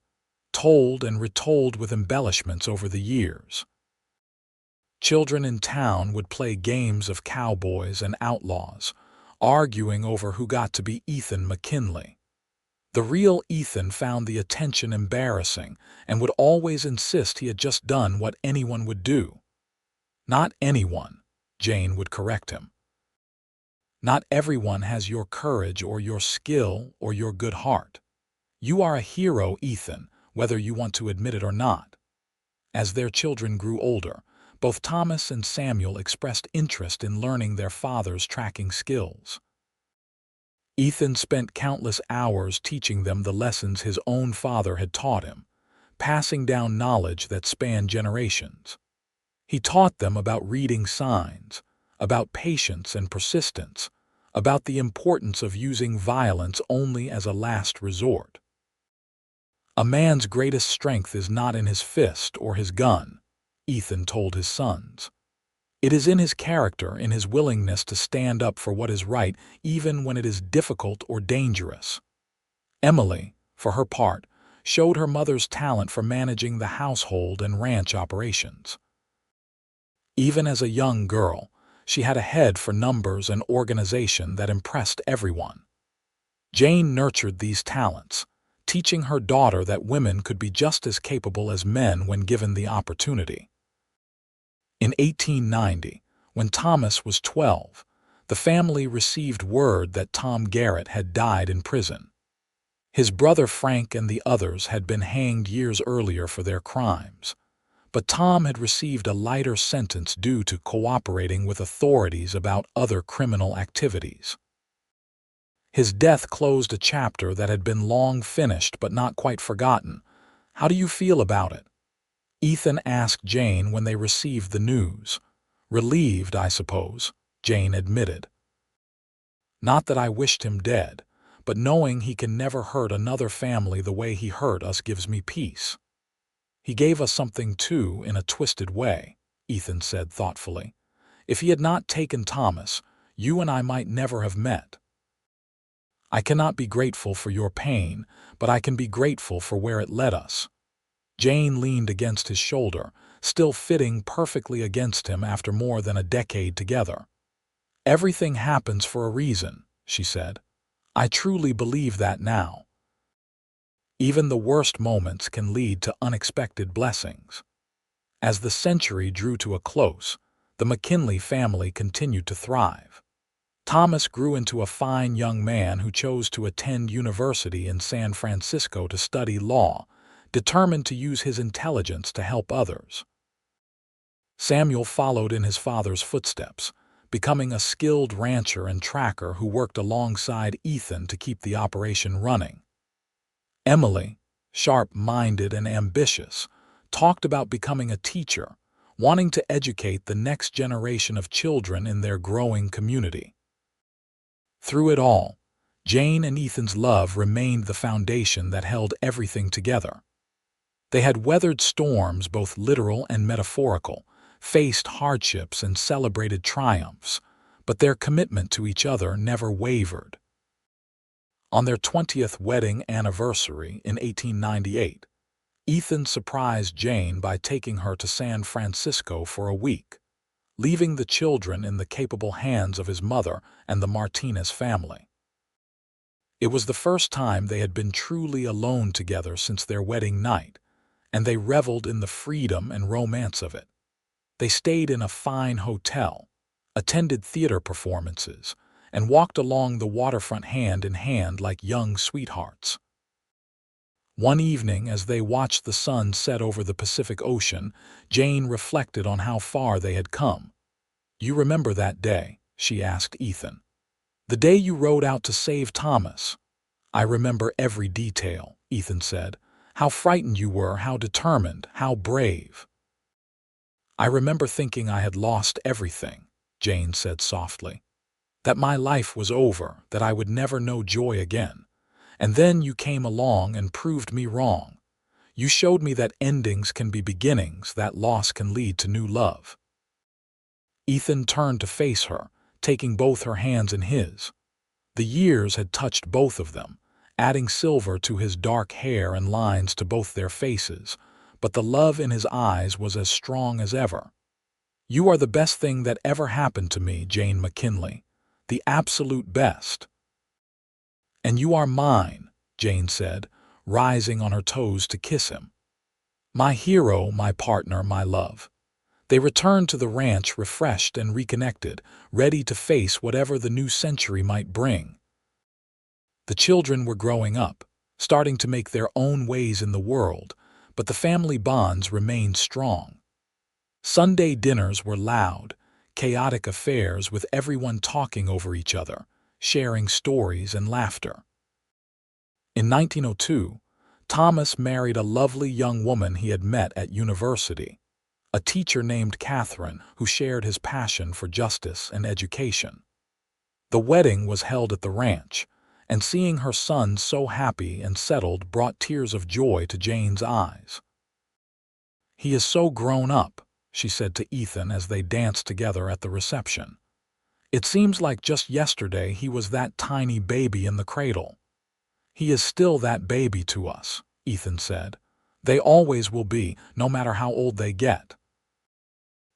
told and retold with embellishments over the years. Children in town would play games of cowboys and outlaws, arguing over who got to be Ethan McKinley. The real Ethan found the attention embarrassing and would always insist he had just done what anyone would do. Not anyone, Jane would correct him. Not everyone has your courage or your skill or your good heart. You are a hero, Ethan, whether you want to admit it or not. As their children grew older, both Thomas and Samuel expressed interest in learning their father's tracking skills. Ethan spent countless hours teaching them the lessons his own father had taught him, passing down knowledge that spanned generations. He taught them about reading signs, about patience and persistence, about the importance of using violence only as a last resort. A man's greatest strength is not in his fist or his gun, Ethan told his sons. It is in his character, in his willingness to stand up for what is right, even when it is difficult or dangerous. Emily, for her part, showed her mother's talent for managing the household and ranch operations. Even as a young girl, she had a head for numbers and organization that impressed everyone. Jane nurtured these talents, teaching her daughter that women could be just as capable as men when given the opportunity. In 1890, when Thomas was 12, the family received word that Tom Garrett had died in prison. His brother Frank and the others had been hanged years earlier for their crimes, but Tom had received a lighter sentence due to cooperating with authorities about other criminal activities. His death closed a chapter that had been long finished but not quite forgotten. How do you feel about it? Ethan asked Jane when they received the news. Relieved, I suppose, Jane admitted. Not that I wished him dead, but knowing he can never hurt another family the way he hurt us gives me peace. He gave us something too, in a twisted way, Ethan said thoughtfully. If he had not taken Thomas, you and I might never have met. I cannot be grateful for your pain, but I can be grateful for where it led us. Jane leaned against his shoulder, still fitting perfectly against him after more than a decade together. Everything happens for a reason, she said. I truly believe that now. Even the worst moments can lead to unexpected blessings. As the century drew to a close, the McKinley family continued to thrive. Thomas grew into a fine young man who chose to attend university in San Francisco to study law, determined to use his intelligence to help others. Samuel followed in his father's footsteps, becoming a skilled rancher and tracker who worked alongside Ethan to keep the operation running. Emily, sharp-minded and ambitious, talked about becoming a teacher, wanting to educate the next generation of children in their growing community. Through it all, Jane and Ethan's love remained the foundation that held everything together. They had weathered storms, both literal and metaphorical, faced hardships and celebrated triumphs, but their commitment to each other never wavered. On their 20th wedding anniversary in 1898, Ethan surprised Jane by taking her to San Francisco for a week, leaving the children in the capable hands of his mother and the Martinez family. It was the first time they had been truly alone together since their wedding night, and they reveled in the freedom and romance of it. They stayed in a fine hotel, attended theater performances, and walked along the waterfront hand in hand like young sweethearts. One evening, as they watched the sun set over the Pacific Ocean, Jane reflected on how far they had come. "You remember that day?" she asked Ethan. "The day you rode out to save Thomas." "I remember every detail," Ethan said. "How frightened you were, how determined, how brave." I remember thinking I had lost everything, Jane said softly. That my life was over, that I would never know joy again. And then you came along and proved me wrong. You showed me that endings can be beginnings, that loss can lead to new love. Ethan turned to face her, taking both her hands in his. The years had touched both of them, adding silver to his dark hair and lines to both their faces, but the love in his eyes was as strong as ever. You are the best thing that ever happened to me, Jane McKinley. The absolute best. And you are mine, Jane said, rising on her toes to kiss him. My hero, my partner, my love. They returned to the ranch refreshed and reconnected, ready to face whatever the new century might bring. The children were growing up, starting to make their own ways in the world, but the family bonds remained strong. Sunday dinners were loud, chaotic affairs with everyone talking over each other, sharing stories and laughter. In 1902, Thomas married a lovely young woman he had met at university, a teacher named Catherine who shared his passion for justice and education. The wedding was held at the ranch, and seeing her son so happy and settled brought tears of joy to Jane's eyes. "He is so grown up," she said to Ethan as they danced together at the reception. "It seems like just yesterday he was that tiny baby in the cradle." "He is still that baby to us," Ethan said. "They always will be, no matter how old they get."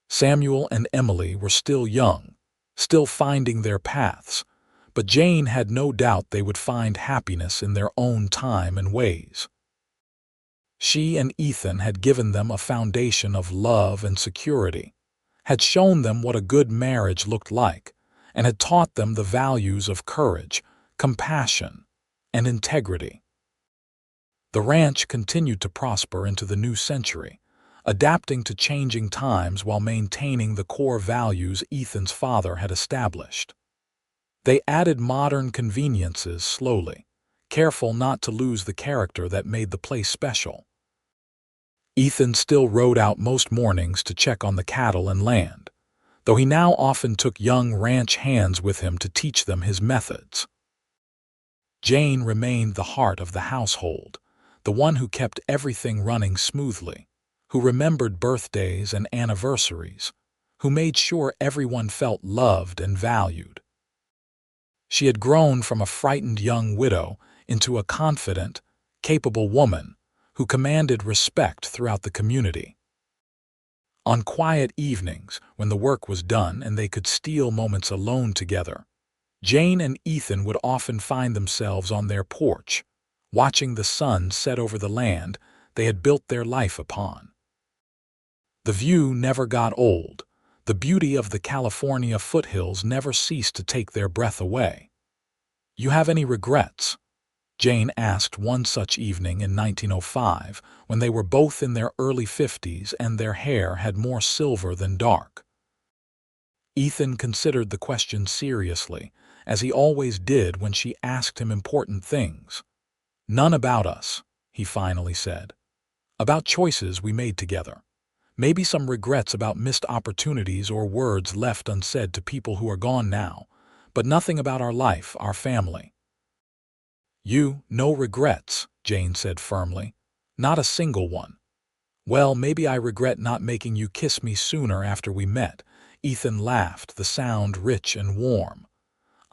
Samuel and Emily were still young, still finding their paths, but Jane had no doubt they would find happiness in their own time and ways. She and Ethan had given them a foundation of love and security, had shown them what a good marriage looked like, and had taught them the values of courage, compassion, and integrity. The ranch continued to prosper into the new century, adapting to changing times while maintaining the core values Ethan's father had established. They added modern conveniences slowly, careful not to lose the character that made the place special. Ethan still rode out most mornings to check on the cattle and land, though he now often took young ranch hands with him to teach them his methods. Jane remained the heart of the household, the one who kept everything running smoothly, who remembered birthdays and anniversaries, who made sure everyone felt loved and valued. She had grown from a frightened young widow into a confident, capable woman who commanded respect throughout the community. On quiet evenings, when the work was done and they could steal moments alone together, Jane and Ethan would often find themselves on their porch, watching the sun set over the land they had built their life upon. The view never got old. The beauty of the California foothills never ceased to take their breath away. "You have any regrets?" Jane asked one such evening in 1905, when they were both in their early 50s and their hair had more silver than dark. Ethan considered the question seriously, as he always did when she asked him important things. "None about us," he finally said. "About choices we made together. Maybe some regrets about missed opportunities or words left unsaid to people who are gone now, but nothing about our life, our family." "You, no regrets," Jane said firmly. "Not a single one." "Well, maybe I regret not making you kiss me sooner after we met." Ethan laughed, the sound rich and warm.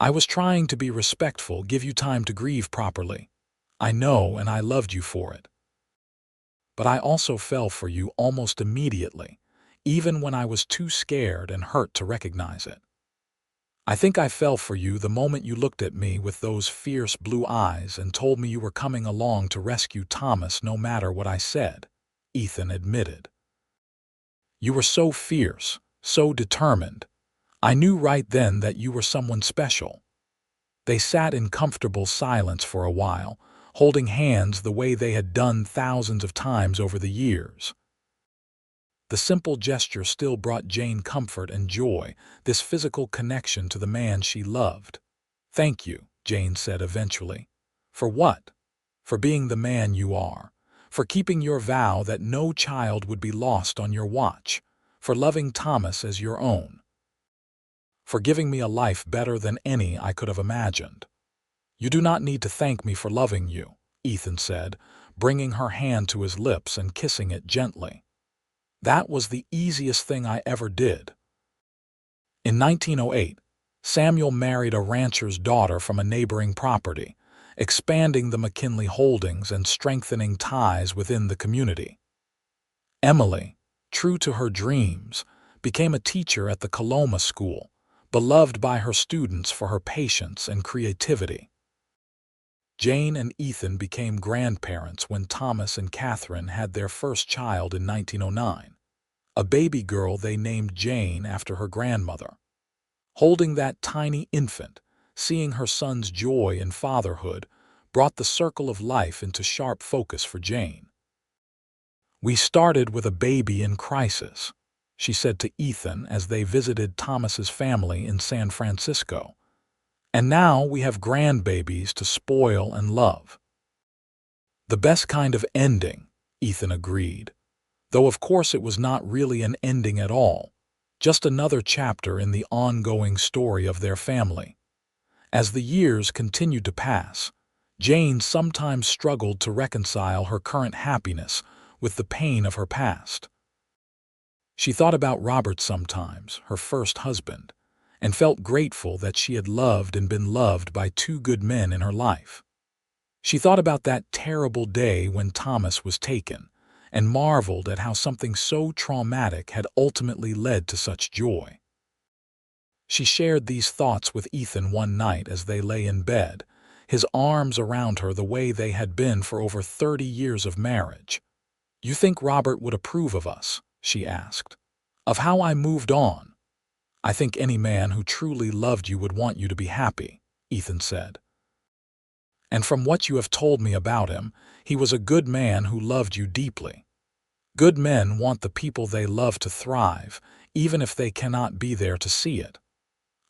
"I was trying to be respectful, give you time to grieve properly. I know, and I loved you for it. But I also fell for you almost immediately, even when I was too scared and hurt to recognize it. I think I fell for you the moment you looked at me with those fierce blue eyes and told me you were coming along to rescue Thomas no matter what I said," Ethan admitted. "You were so fierce, so determined. I knew right then that you were someone special." They sat in comfortable silence for a while, holding hands the way they had done thousands of times over the years. The simple gesture still brought Jane comfort and joy, this physical connection to the man she loved. "Thank you," Jane said eventually. "For what?" "For being the man you are. For keeping your vow that no child would be lost on your watch. for loving Thomas as your own, for giving me a life better than any I could have imagined. You do not need to thank me for loving you, Ethan said, bringing her hand to his lips and kissing it gently. That was the easiest thing I ever did. In 1908, Samuel married a rancher's daughter from a neighboring property, expanding the McKinley holdings and strengthening ties within the community. Emily, true to her dreams, became a teacher at the Coloma School, beloved by her students for her patience and creativity. Jane and Ethan became grandparents when Thomas and Catherine had their first child in 1909, a baby girl they named Jane after her grandmother. Holding that tiny infant, seeing her son's joy in fatherhood, brought the circle of life into sharp focus for Jane. "We started with a baby in crisis," she said to Ethan as they visited Thomas's family in San Francisco. "And now we have grandbabies to spoil and love." "The best kind of ending," Ethan agreed, though of course it was not really an ending at all, just another chapter in the ongoing story of their family. As the years continued to pass, Jane sometimes struggled to reconcile her current happiness with the pain of her past. She thought about Robert sometimes, her first husband, and felt grateful that she had loved and been loved by two good men in her life. She thought about that terrible day when Thomas was taken, and marveled at how something so traumatic had ultimately led to such joy. She shared these thoughts with Ethan one night as they lay in bed, his arms around her the way they had been for over 30 years of marriage. "You think Robert would approve of us?" she asked. "Of how I moved on?" "I think any man who truly loved you would want you to be happy," Ethan said. "And from what you have told me about him, he was a good man who loved you deeply. Good men want the people they love to thrive, even if they cannot be there to see it.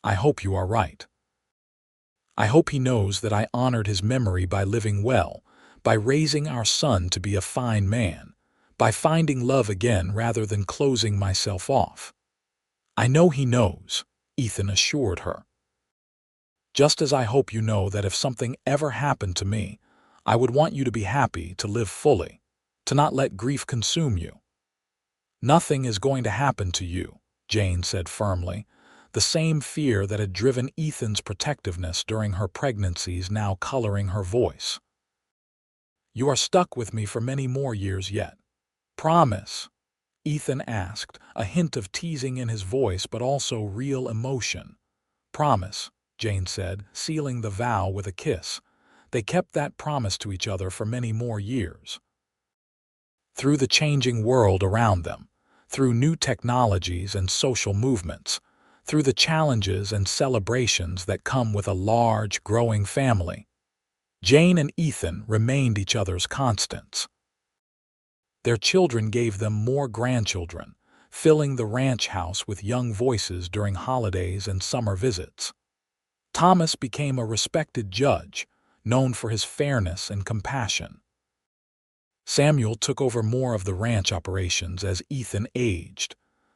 I hope you are right. I hope he knows that I honored his memory by living well, by raising our son to be a fine man, by finding love again rather than closing myself off." "I know he knows," Ethan assured her. "Just as I hope you know that if something ever happened to me, I would want you to be happy, to live fully, to not let grief consume you." "Nothing is going to happen to you," Jane said firmly, the same fear that had driven Ethan's protectiveness during her pregnancies now coloring her voice. "You are stuck with me for many more years yet. Promise?" Ethan asked, a hint of teasing in his voice but also real emotion. "Promise," Jane said, sealing the vow with a kiss. They kept that promise to each other for many more years. Through the changing world around them, through new technologies and social movements, through the challenges and celebrations that come with a large, growing family, Jane and Ethan remained each other's constants. Their children gave them more grandchildren, filling the ranch house with young voices during holidays and summer visits. Thomas became a respected judge, known for his fairness and compassion. Samuel took over more of the ranch operations as Ethan aged,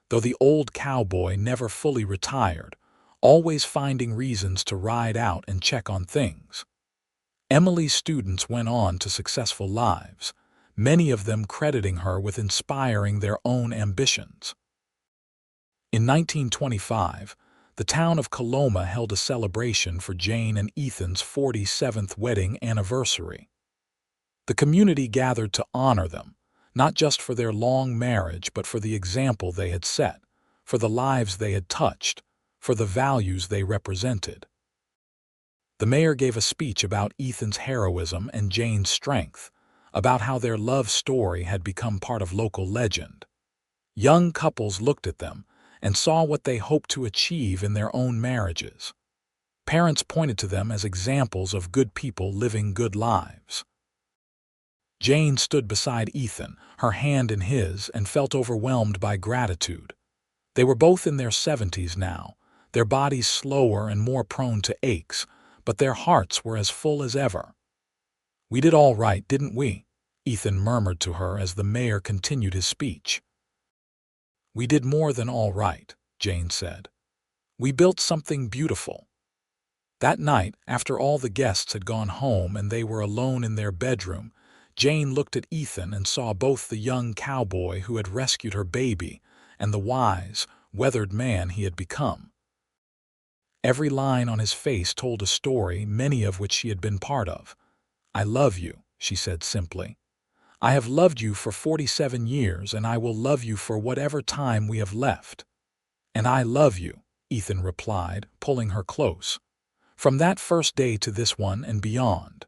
though the old cowboy never fully retired, always finding reasons to ride out and check on things. Emily's students went on to successful lives, many of them crediting her with inspiring their own ambitions. In 1925, the town of Coloma held a celebration for Jane and Ethan's 47th wedding anniversary. The community gathered to honor them, not just for their long marriage but for the example they had set, for the lives they had touched, for the values they represented. The mayor gave a speech about Ethan's heroism and Jane's strength, about how their love story had become part of local legend. Young couples looked at them and saw what they hoped to achieve in their own marriages. Parents pointed to them as examples of good people living good lives. Jane stood beside Ethan, her hand in his, and felt overwhelmed by gratitude. They were both in their 70s now, their bodies slower and more prone to aches, but their hearts were as full as ever. "We did all right, didn't we?" Ethan murmured to her as the mayor continued his speech. "We did more than all right," Jane said. "We built something beautiful." That night, after all the guests had gone home and they were alone in their bedroom, Jane looked at Ethan and saw both the young cowboy who had rescued her baby and the wise, weathered man he had become. Every line on his face told a story, many of which she had been part of. "I love you," she said simply. "I have loved you for 47 years, and I will love you for whatever time we have left." "And I love you," Ethan replied, pulling her close. "From that first day to this one and beyond."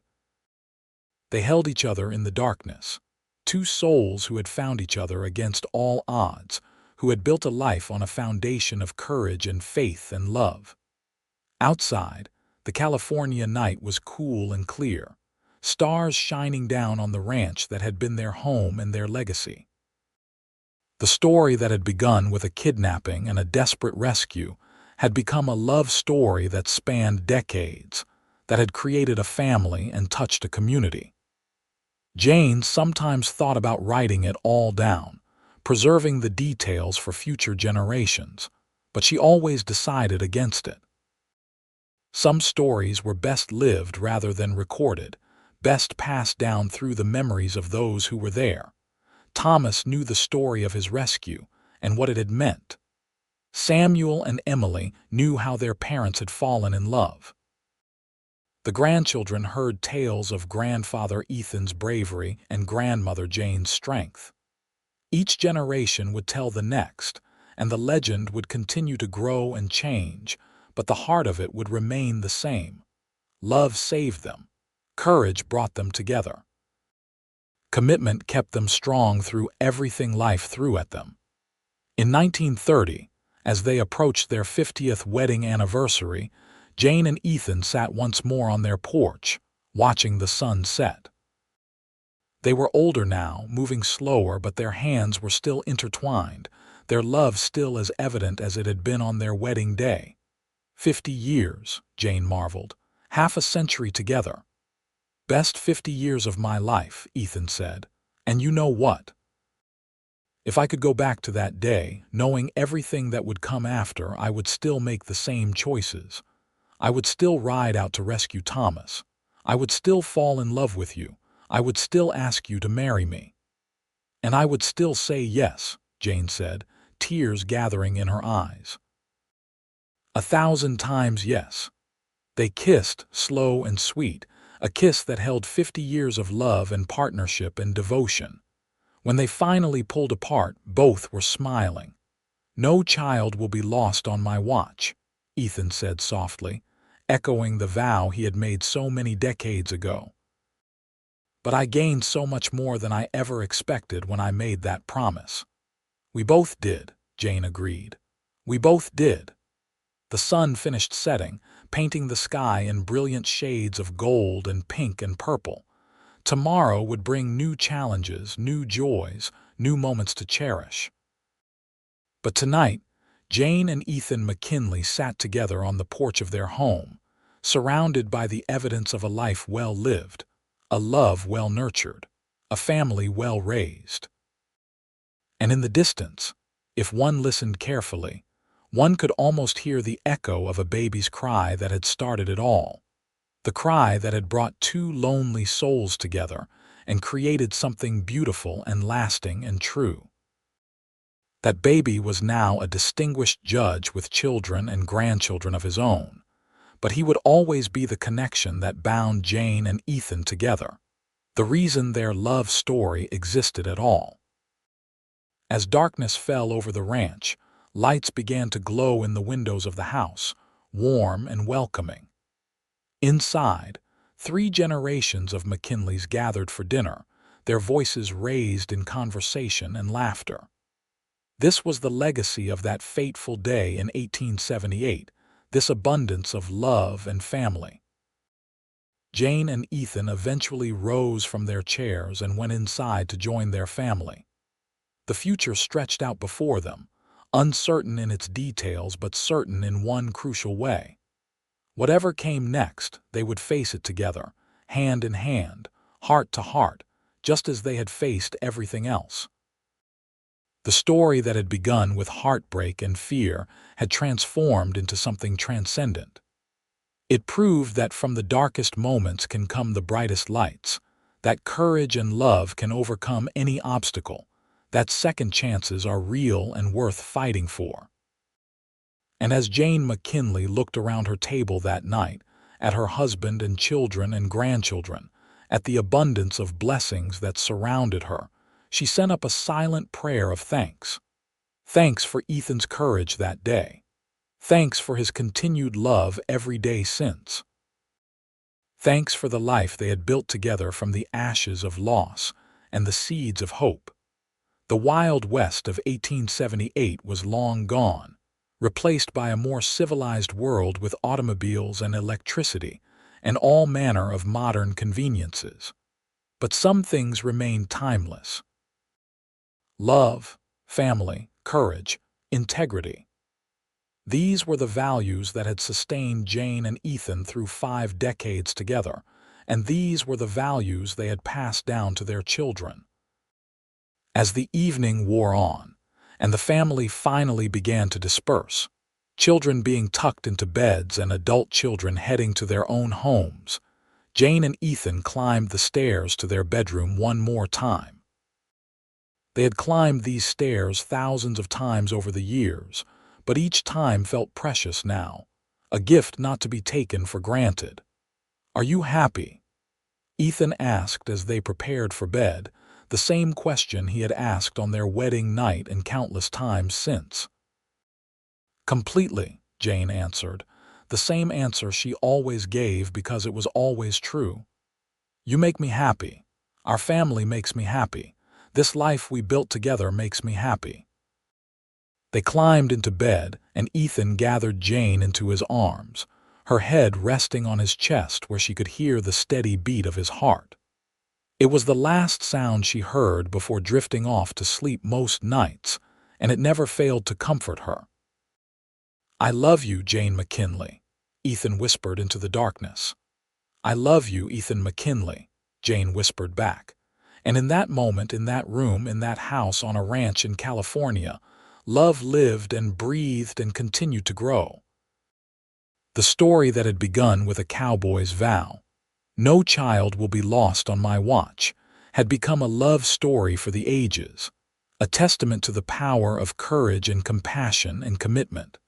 They held each other in the darkness. Two souls who had found each other against all odds, who had built a life on a foundation of courage and faith and love. Outside, the California night was cool and clear, stars shining down on the ranch that had been their home and their legacy. The story that had begun with a kidnapping and a desperate rescue had become a love story that spanned decades, that had created a family and touched a community. Jane sometimes thought about writing it all down, preserving the details for future generations, but she always decided against it. Some stories were best lived rather than recorded, best passed down through the memories of those who were there. Thomas knew the story of his rescue and what it had meant. Samuel and Emily knew how their parents had fallen in love. The grandchildren heard tales of grandfather Ethan's bravery and grandmother Jane's strength. Each generation would tell the next, and the legend would continue to grow and change, but the heart of it would remain the same. Love saved them. Courage brought them together. Commitment kept them strong through everything life threw at them. In 1930, as they approached their 50th wedding anniversary, Jane and Ethan sat once more on their porch, watching the sun set. They were older now, moving slower, but their hands were still intertwined, their love still as evident as it had been on their wedding day. 50 years, Jane marveled. Half a century together. "Best 50 years of my life," Ethan said. "And you know what? If I could go back to that day, knowing everything that would come after, I would still make the same choices. I would still ride out to rescue Thomas. I would still fall in love with you. I would still ask you to marry me." "And I would still say yes," Jane said, tears gathering in her eyes. 1,000 times yes. They kissed, slow and sweet, a kiss that held 50 years of love and partnership and devotion. When they finally pulled apart, both were smiling. "No child will be lost on my watch," Ethan said softly, echoing the vow he had made so many decades ago. "But I gained so much more than I ever expected when I made that promise." "We both did," Jane agreed. "We both did." The sun finished setting, painting the sky in brilliant shades of gold and pink and purple. Tomorrow would bring new challenges, new joys, new moments to cherish. But tonight, Jane and Ethan McKinley sat together on the porch of their home, surrounded by the evidence of a life well lived, a love well nurtured, a family well raised. And in the distance, if one listened carefully, one could almost hear the echo of a baby's cry that had started it all, the cry that had brought two lonely souls together and created something beautiful and lasting and true. That baby was now a distinguished judge with children and grandchildren of his own, but he would always be the connection that bound Jane and Ethan together, the reason their love story existed at all. As darkness fell over the ranch, lights began to glow in the windows of the house, warm and welcoming. Inside, 3 generations of McKinleys gathered for dinner, their voices raised in conversation and laughter. This was the legacy of that fateful day in 1878, this abundance of love and family. Jane and Ethan eventually rose from their chairs and went inside to join their family. The future stretched out before them, uncertain in its details but certain in one crucial way. Whatever came next, they would face it together, hand in hand, heart to heart, just as they had faced everything else. The story that had begun with heartbreak and fear had transformed into something transcendent. It proved that from the darkest moments can come the brightest lights, that courage and love can overcome any obstacle, that second chances are real and worth fighting for. And as Jane McKinley looked around her table that night, at her husband and children and grandchildren, at the abundance of blessings that surrounded her, she sent up a silent prayer of thanks. Thanks for Ethan's courage that day. Thanks for his continued love every day since. Thanks for the life they had built together from the ashes of loss and the seeds of hope. The Wild West of 1878 was long gone, replaced by a more civilized world with automobiles and electricity and all manner of modern conveniences. But some things remained timeless. Love, family, courage, integrity. These were the values that had sustained Jane and Ethan through 5 decades together, and these were the values they had passed down to their children. As the evening wore on, and the family finally began to disperse, children being tucked into beds and adult children heading to their own homes, Jane and Ethan climbed the stairs to their bedroom one more time. They had climbed these stairs thousands of times over the years, but each time felt precious now, a gift not to be taken for granted. "Are you happy?" Ethan asked as they prepared for bed, the same question he had asked on their wedding night and countless times since. "Completely," Jane answered, the same answer she always gave because it was always true. "You make me happy. Our family makes me happy. This life we built together makes me happy." They climbed into bed, and Ethan gathered Jane into his arms, her head resting on his chest where she could hear the steady beat of his heart. It was the last sound she heard before drifting off to sleep most nights, and it never failed to comfort her. "I love you, Jane McKinley," Ethan whispered into the darkness. "I love you, Ethan McKinley," Jane whispered back. And in that moment, in that room, in that house on a ranch in California, love lived and breathed and continued to grow. The story that had begun with a cowboy's vow, "No child will be lost on my watch," had become a love story for the ages, a testament to the power of courage and compassion and commitment.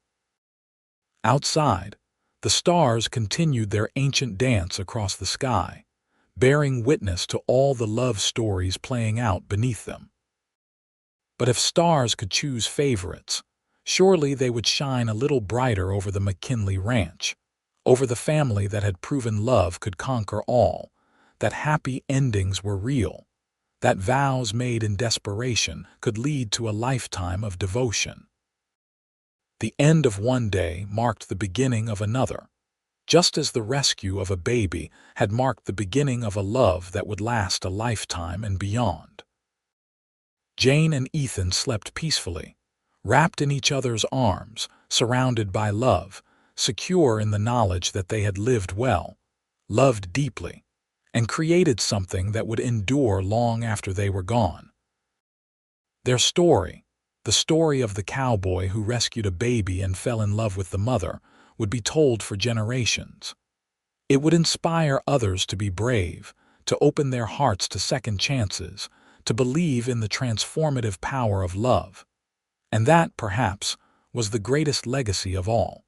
Outside, the stars continued their ancient dance across the sky, bearing witness to all the love stories playing out beneath them. But if stars could choose favorites, surely they would shine a little brighter over the McKinley Ranch, over the family that had proven love could conquer all, that happy endings were real, that vows made in desperation could lead to a lifetime of devotion. The end of one day marked the beginning of another, just as the rescue of a baby had marked the beginning of a love that would last a lifetime and beyond. Jane and Ethan slept peacefully, wrapped in each other's arms, surrounded by love, secure in the knowledge that they had lived well, loved deeply, and created something that would endure long after they were gone. Their story, the story of the cowboy who rescued a baby and fell in love with the mother, would be told for generations. It would inspire others to be brave, to open their hearts to second chances, to believe in the transformative power of love. And that, perhaps, was the greatest legacy of all.